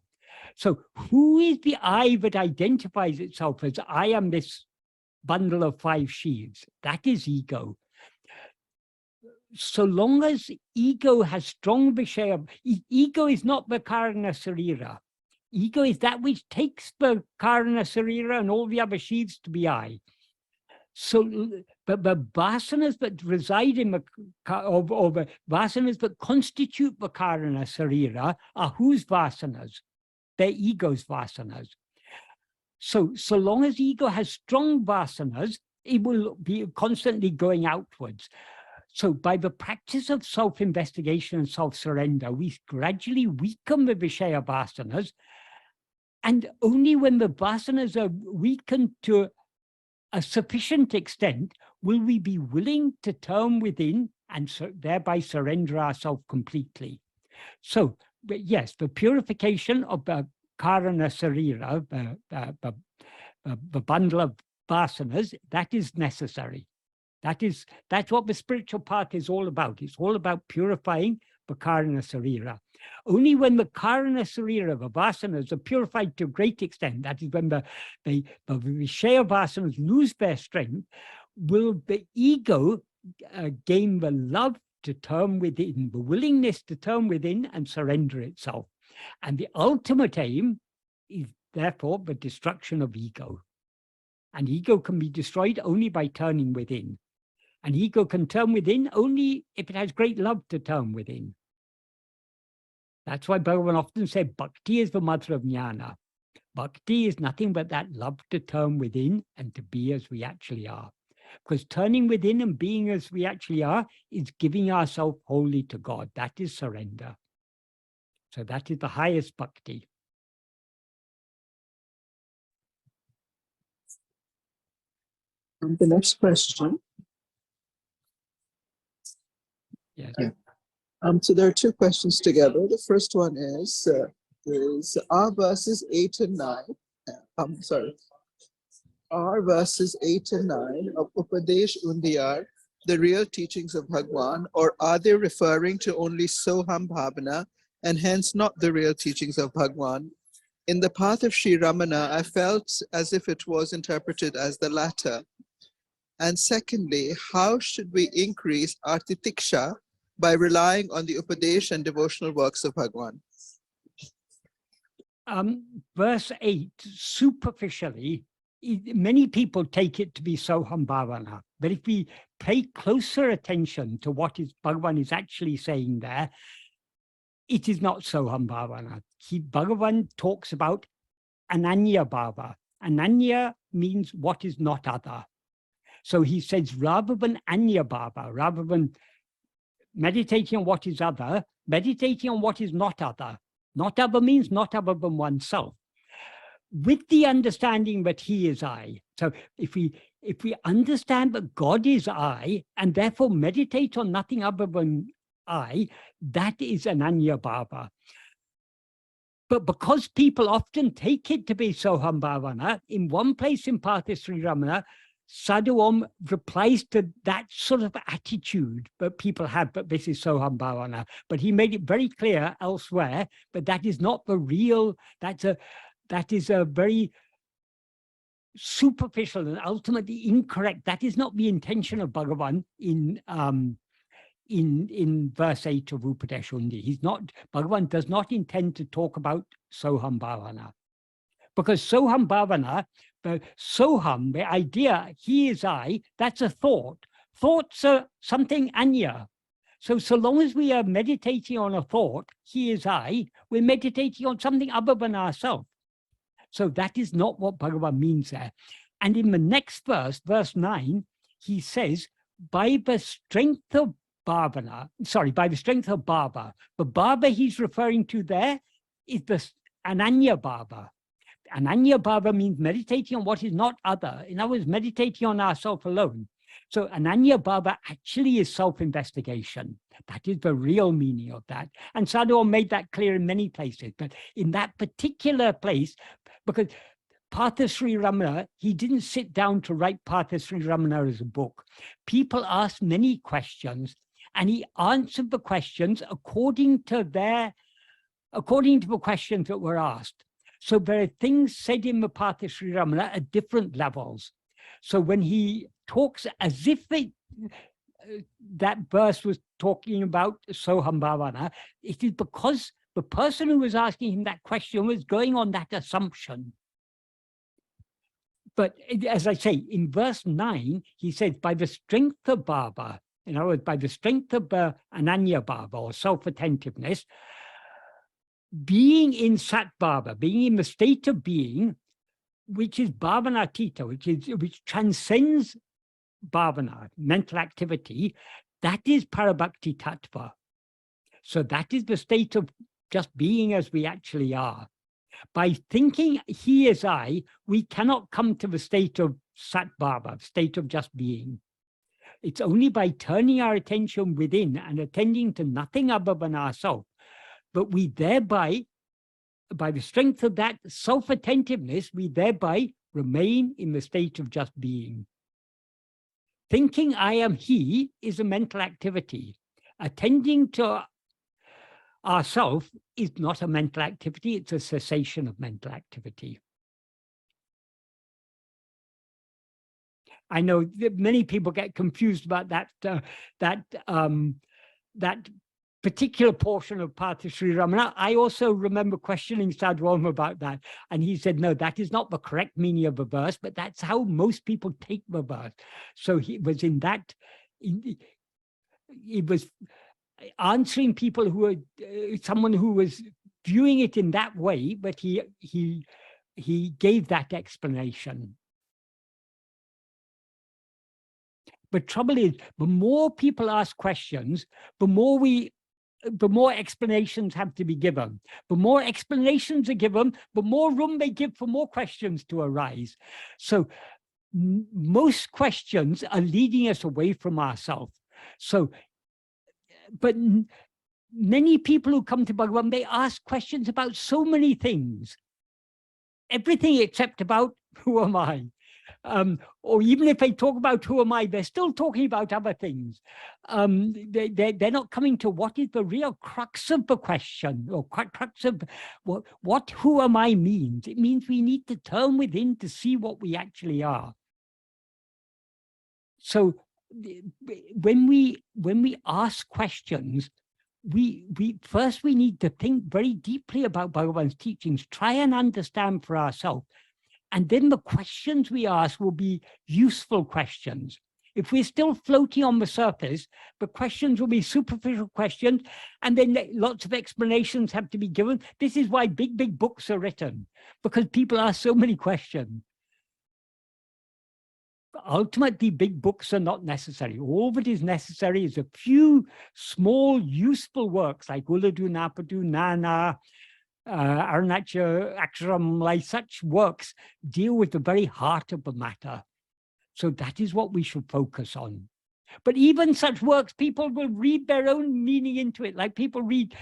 So who is the I that identifies itself as I am this bundle of five sheaths? That is ego. So long as ego has strong Vishaya, ego is not the karana sarira. Ego is that which takes the karana sarira and all the other sheaths to be I. So, but the vasanas that reside in the, or the vasanas that constitute the karana sarira are whose vasanas? They're ego's vasanas. So long as ego has strong vasanas, it will be constantly going outwards. So by the practice of self-investigation and self-surrender, we gradually weaken the Vishaya vasanas, and only when the vasanas are weakened to a sufficient extent will we be willing to turn within and thereby surrender ourselves completely. So yes, the purification of the karana sarira, the bundle of vasanas, that is necessary. That's what the spiritual path is all about. It's all about purifying the karana sarira. Only when the karana sarira, the vasanas, are purified to a great extent, that is when the Vishaya vasanas lose their strength, will the ego gain the love to turn within, the willingness to turn within and surrender itself. And the ultimate aim is therefore the destruction of ego. And ego can be destroyed only by turning within. And ego can turn within only if it has great love to turn within. That's why Bhagavan often said, Bhakti is the mother of jnana. Bhakti is nothing but that love to turn within and to be as we actually are. Because turning within and being as we actually are is giving ourselves wholly to God. That is surrender. So that is the highest bhakti. And the next question. Yes. Yeah. So there are two questions together. The first one is are verses 8 and 9, are verses 8 and 9 of Upadesh Undiyar the real teachings of Bhagavan, or are they referring to only Soham Bhavana and hence not the real teachings of Bhagavan? In the path of Sri Ramana, I felt as if it was interpreted as the latter. And secondly, how should we increase our titiksha by relying on the Upadesh and devotional works of Bhagavan? Verse 8, superficially, many people take it to be Soham Bhavana. But if we pay closer attention to what Bhagavan is actually saying there, it is not Soham Bhavana. Bhagavan talks about Ananya Bhava. Ananya means what is not other. So he says, rather than Anya Bhava, rather than meditating on what is other, meditating on what is not other. Not other means not other than oneself, with the understanding that he is I. So if we understand that God is I, and therefore meditate on nothing other than I, that is an Anya Bhava. But because people often take it to be Soham Bhavana, in one place in Partha Sri Ramana, Sadhu Om replies to that sort of attitude that people have, but this is Soham Bhavana. But he made it very clear elsewhere, but that is not the real, that is a very superficial and ultimately incorrect. That is not the intention of Bhagavan in verse 8 of Upadeshundi. Bhagavan does not intend to talk about Soham Bhavana. Because Soham Bhavana, the Soham, the idea, he is I, that's a thought. Thoughts are something Anya. So long as we are meditating on a thought, he is I, we're meditating on something other than ourselves. So that is not what Bhagavan means there. And in the next verse, verse 9, he says, by the strength of Bhavana, by the strength of Bhava. The Bhava he's referring to there is the Ananya Bhava. Ananya Bhava means meditating on what is not other. In other words, meditating on ourself alone. So Ananya Bhava actually is self-investigation. That is the real meaning of that. And Sadhu made that clear in many places. But in that particular place, because Partha Sri Ramana, he didn't sit down to write Partha Sri Ramana as a book. People asked many questions, and he answered the questions according to the questions that were asked. So there are things said in the Partha Sri Ramana at different levels. So when he talks as if that verse was talking about Soham Bhavana, it is because the person who was asking him that question was going on that assumption. But as I say, in verse 9, he says, by the strength of Bhava, in other words, by the strength of Ananya Bhava, or self-attentiveness, being in Sat Bhava, being in the state of being, which is Bhavanatita, which transcends Bhavana, mental activity, that is Parabhakti Tattva. So that is the state of just being as we actually are. By thinking he is I, we cannot come to the state of Sat Bhava, state of just being. It's only by turning our attention within and attending to nothing other than ourselves, but we thereby, by the strength of that self-attentiveness, we thereby remain in the state of just being. Thinking I am he is a mental activity. Attending to ourself is not a mental activity, it's a cessation of mental activity. I know that many people get confused about that particular portion of Partha Sri Ramana. I also remember questioning Sadhu Om about that. And he said, no, that is not the correct meaning of the verse, but that's how most people take the verse. So he was in that, he was answering people who were, someone who was viewing it in that way, but he gave that explanation. But trouble is, the more people ask questions, the more explanations have to be given. The more explanations are given, the more room they give for more questions to arise. So most questions are leading us away from ourselves. So, but many people who come to Bhagavan, they ask questions about so many things. Everything except about who am I? Or even if they talk about who am I, they're still talking about other things. They're not coming to what is the real crux of the question, or crux of what who am I means. It means we need to turn within to see what we actually are. So when we ask questions, we first need to think very deeply about Bhagavan's teachings, try and understand for ourselves. And then the questions we ask will be useful questions. If we're still floating on the surface, the questions will be superficial questions, and then lots of explanations have to be given. This is why big books are written, because people ask so many questions. Ultimately, big books are not necessary. All that is necessary is a few small, useful works like Uladu, Napadu, Nana, Arunacha, Aksharam, such works deal with the very heart of the matter. So that is what we should focus on. But even such works, people will read their own meaning into it. Like people read,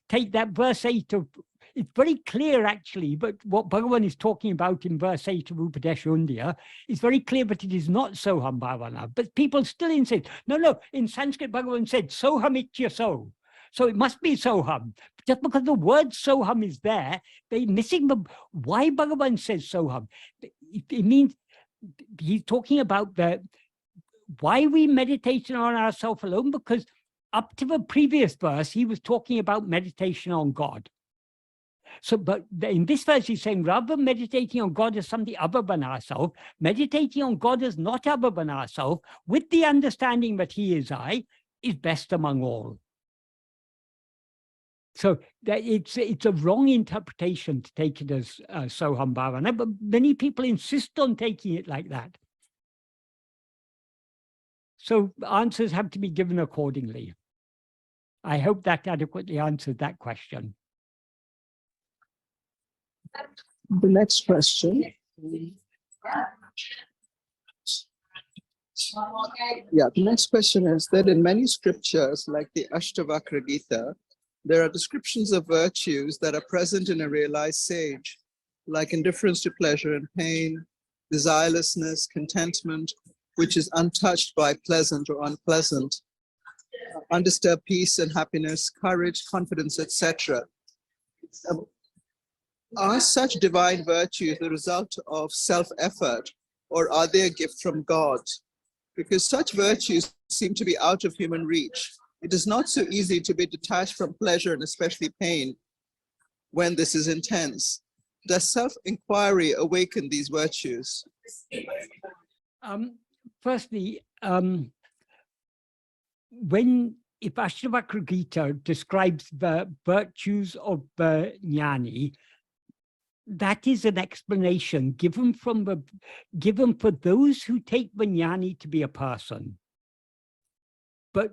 take that verse 8 of, it's very clear actually, but what Bhagavan is talking about in verse 8 of Upadesha Undiyar is very clear, but it is not Soham Bhavana. But people still insist, no, in Sanskrit Bhagavan said, Soham itya so. So it must be Soham. Just because the word Soham is there, they're missing why Bhagavan says Soham. It means he's talking about why we meditate on ourselves alone, because up to the previous verse, he was talking about meditation on God. So, but in this verse, he's saying, rather than meditating on God as something other than ourselves, meditating on God as not other than ourselves, with the understanding that he is I, is best among all. So that it's a wrong interpretation to take it as Soham Bhavana, but many people insist on taking it like that. So answers have to be given accordingly. I hope that adequately answered that question. The next question. Yeah, the next question is that in many scriptures, like the Ashtavakra Gita, there are descriptions of virtues that are present in a realized sage, like indifference to pleasure and pain, desirelessness, contentment, which is untouched by pleasant or unpleasant, undisturbed peace and happiness, courage, confidence, etc. Are such divine virtues the result of self-effort, or are they a gift from God? Because such virtues seem to be out of human reach. It is not so easy to be detached from pleasure and especially pain when this is intense. Does self-inquiry awaken these virtues? Firstly, if Ashtavakra Gita describes the virtues of the jnani, that is an explanation given for those who take the jnani to be a person. But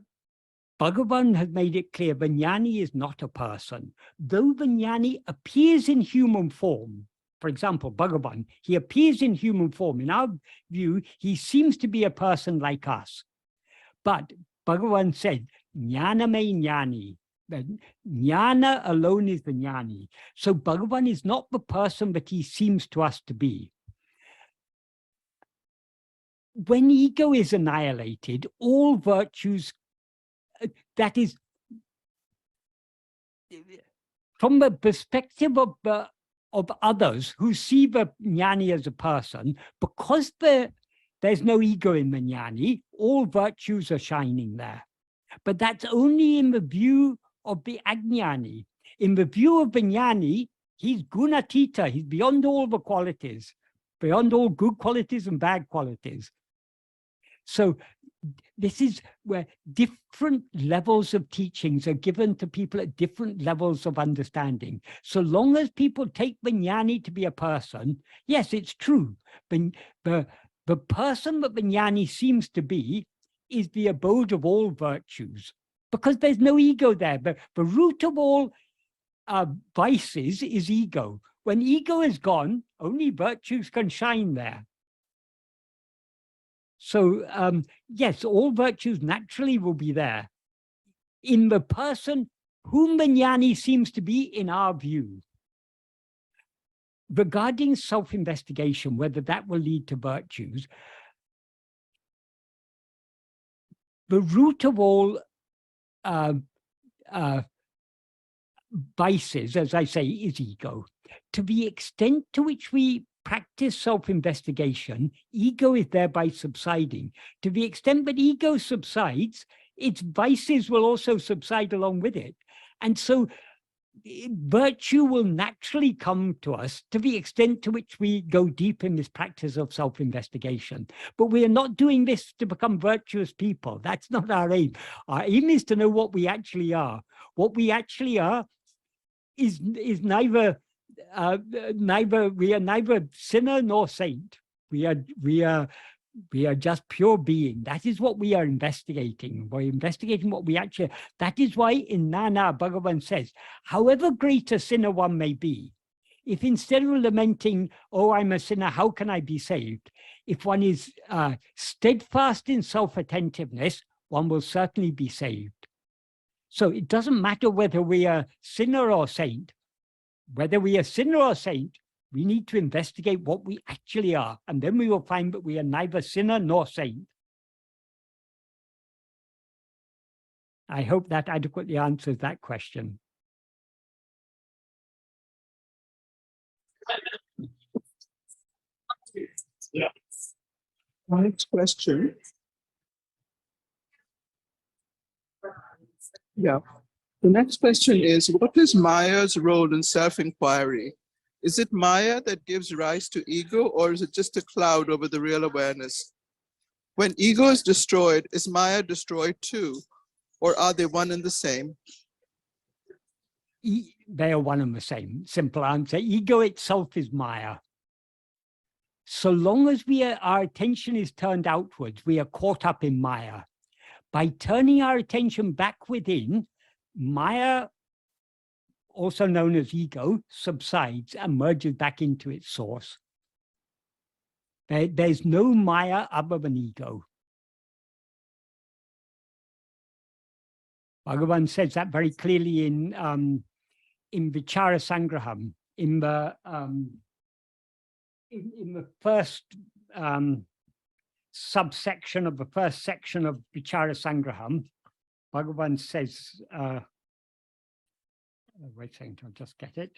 Bhagavan has made it clear the jnani is not a person. Though the jnani appears in human form, for example, Bhagavan, he appears in human form. In our view, he seems to be a person like us. But Bhagavan said, jnana me jnani. Jnana alone is the jnani. So Bhagavan is not the person that he seems to us to be. When ego is annihilated, all virtues, that is, from the perspective of others who see the jnani as a person, because there's no ego in the jnani, all virtues are shining there. But that's only in the view of the ajnani. In the view of the jnani, he's gunatita, he's beyond all the qualities, beyond all good qualities and bad qualities. So this is where different levels of teachings are given to people at different levels of understanding. So long as people take the jnani to be a person, yes, it's true. The person that the jnani seems to be is the abode of all virtues, because there's no ego there. The root of all vices is ego. When ego is gone, only virtues can shine there. So yes, all virtues naturally will be there in the person whom the jnani seems to be in our view. regarding self-investigation, whether that will lead to virtues, the root of all vices, as I say, is ego. To the extent to which we practice self-investigation, ego is thereby subsiding. To the extent that ego subsides, its vices will also subside along with it. And so virtue will naturally come to us to the extent to which we go deep in this practice of self-investigation. But we are not doing this to become virtuous people. That's not our aim. Our aim is to know what we actually are. What we actually are is neither we are neither sinner nor saint. We are just pure being. That is what we are investigating. We're investigating what we actually are. That is why in Nana, Bhagavan says, however great a sinner one may be, if instead of lamenting, oh, I'm a sinner, how can I be saved? If one is steadfast in self-attentiveness, one will certainly be saved. So it doesn't matter whether we are sinner or saint. Whether we are sinner or saint, we need to investigate what we actually are, and then we will find that we are neither sinner nor saint. I hope that adequately answers that question. Yeah. Next question. Yeah. The next question is, what is Maya's role in self-inquiry? Is it Maya that gives rise to ego, or is it just a cloud over the real awareness? When ego is destroyed, is Maya destroyed too? Or are they one and the same? They are one and the same. Simple answer. Ego itself is Maya. So long as our attention is turned outwards, we are caught up in Maya. By turning our attention back within, Maya, also known as ego, subsides and merges back into its source. There's no Maya other than ego. Bhagavan says that very clearly in Vichara Sangraham, in the first subsection of the first section of Vichara Sangraham. Bhagavan says, wait a second, I'll just get it.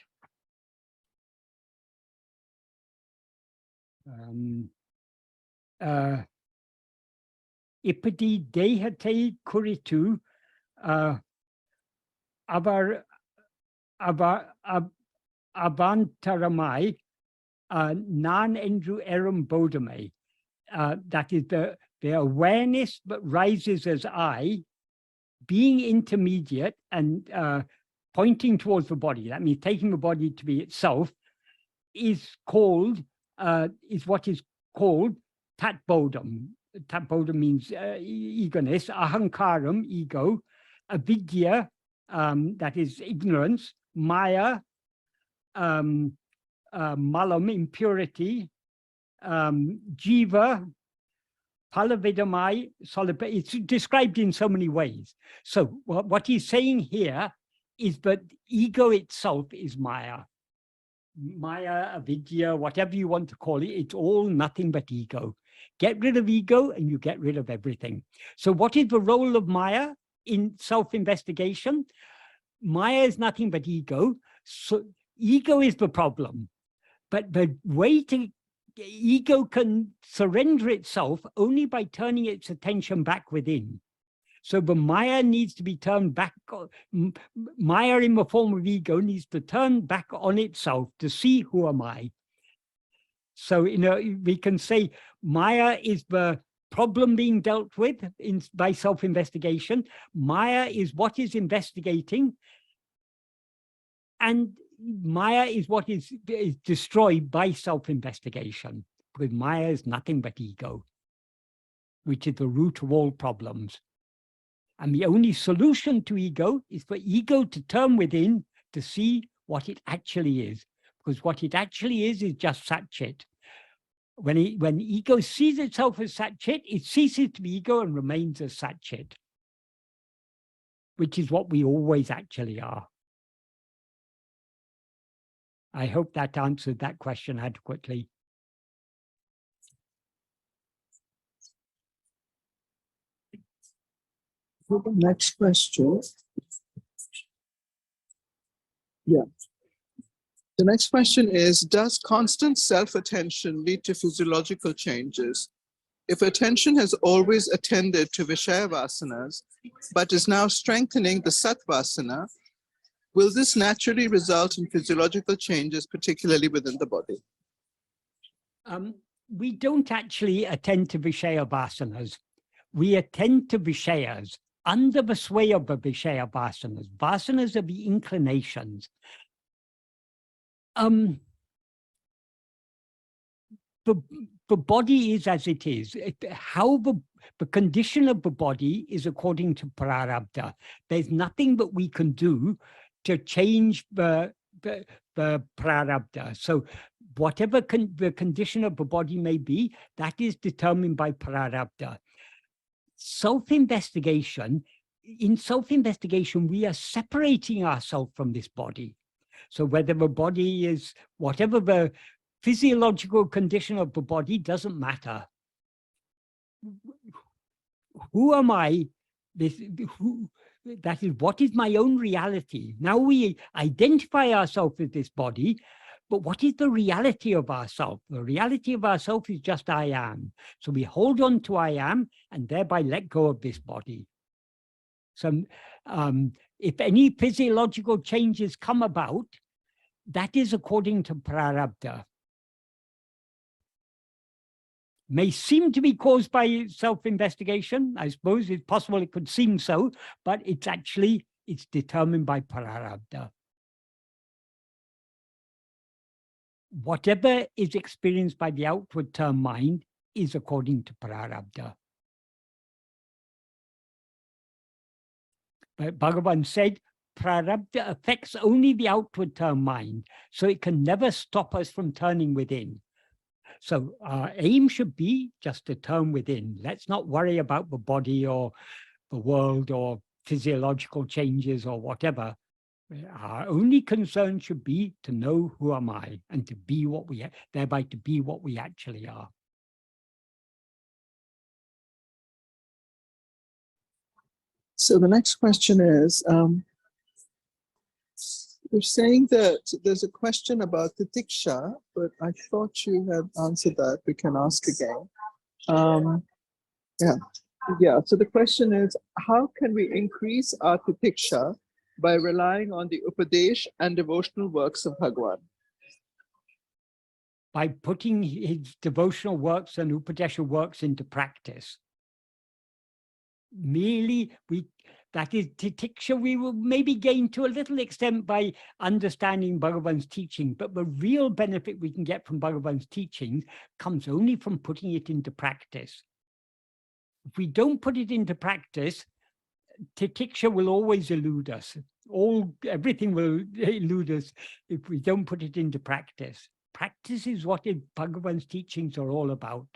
Ipadi dehate kuritu abantaramai nan endru erum bodame. That is the awareness that rises as I, being intermediate and pointing towards the body. That means taking the body to be itself, is what is called tatbodham. Tatbodham means eagerness, ahankaram, ego, avidya, that is ignorance, maya, malam, impurity, jiva, palavidamai, it's described in so many ways. So what he's saying here is that ego itself is Maya. Maya, avidya, whatever you want to call it, it's all nothing but ego. Get rid of ego and you get rid of everything. So what is the role of Maya in self-investigation? Maya is nothing but ego. So ego is the problem. But the way to ego can surrender itself only by turning its attention back within. So the Maya needs to be turned back. Maya in the form of ego needs to turn back on itself to see who am I. So, we can say Maya is the problem being dealt with by self-investigation. Maya is what is investigating. And Maya is what is destroyed by self-investigation, because Maya is nothing but ego, which is the root of all problems. And the only solution to ego is for ego to turn within to see what it actually is, because what it actually is just Satchit. When ego sees itself as Satchit, it ceases to be ego and remains as Satchit, which is what we always actually are. I hope that answered that question adequately. For the next question. Yeah. The next question is, does constant self-attention lead to physiological changes? If attention has always attended to Vishaya vasanas, but is now strengthening the Sattvasana, will this naturally result in physiological changes, particularly within the body? We don't actually attend to Vishaya vasanas. We attend to Vishayas under the sway of the Vishaya vasanas. Vasanas are the inclinations. The body is as it is. How the condition of the body is according to prarabdha. There's nothing that we can do to change the prarabdha. So whatever the condition of the body may be, that is determined by prarabdha. Self-investigation, in self-investigation, we are separating ourselves from this body. So whether the body is, whatever the physiological condition of the body, doesn't matter. Who am I? That is, what is my own reality? Now we identify ourselves with this body, but what is the reality of ourselves? The reality of ourselves is just I am. So we hold on to I am and thereby let go of this body. So if any physiological changes come about, that is according to prarabdha. May seem to be caused by self-investigation. I suppose it's possible it could seem so, but it's actually, it's determined by prarabdha. Whatever is experienced by the outward term mind is according to prarabdha. But Bhagavan said, prarabdha affects only the outward term mind, so it can never stop us from turning within. So our aim should be just to turn within. Let's not worry about the body or the world or physiological changes or whatever. Our only concern should be to know who am I and to be what we, thereby to be what we actually are. So the next question is, you're saying that there's a question about the tiksha, but I thought you had answered that. We can ask again. Yeah. So the question is, how can we increase our tiksha by relying on the upadesh and devotional works of Bhagavan? By putting his devotional works and upadesha works into practice. Merely, that is tiksha, we will maybe gain to a little extent by understanding Bhagavan's teaching, but the real benefit we can get from Bhagavan's teaching comes only from putting it into practice. If we don't put it into practice, tiksha will always elude us. Everything will elude us if we don't put it into practice. Practice is what Bhagavan's teachings are all about.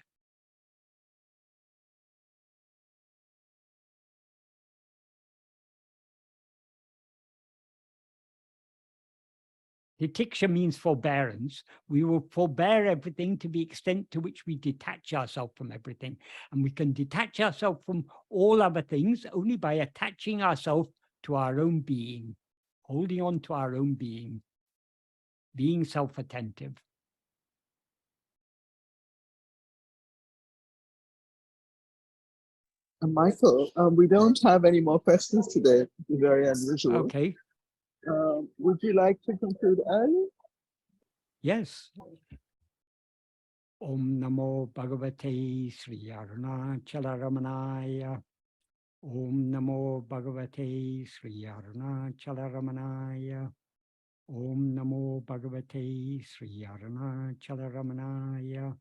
Tiksha means forbearance. We will forbear everything to the extent to which we detach ourselves from everything. And we can detach ourselves from all other things only by attaching ourselves to our own being, holding on to our own being self-attentive. Michael, we don't have any more questions today. It's very unusual. Okay. Would you like to conclude early? Yes. Om Namo Bhagavate Sri Arunachala Ramanaya. Om Namo Bhagavate Sri Arunachala Ramanaya. Om Namo Bhagavate Sri Arunachala Ramanaya.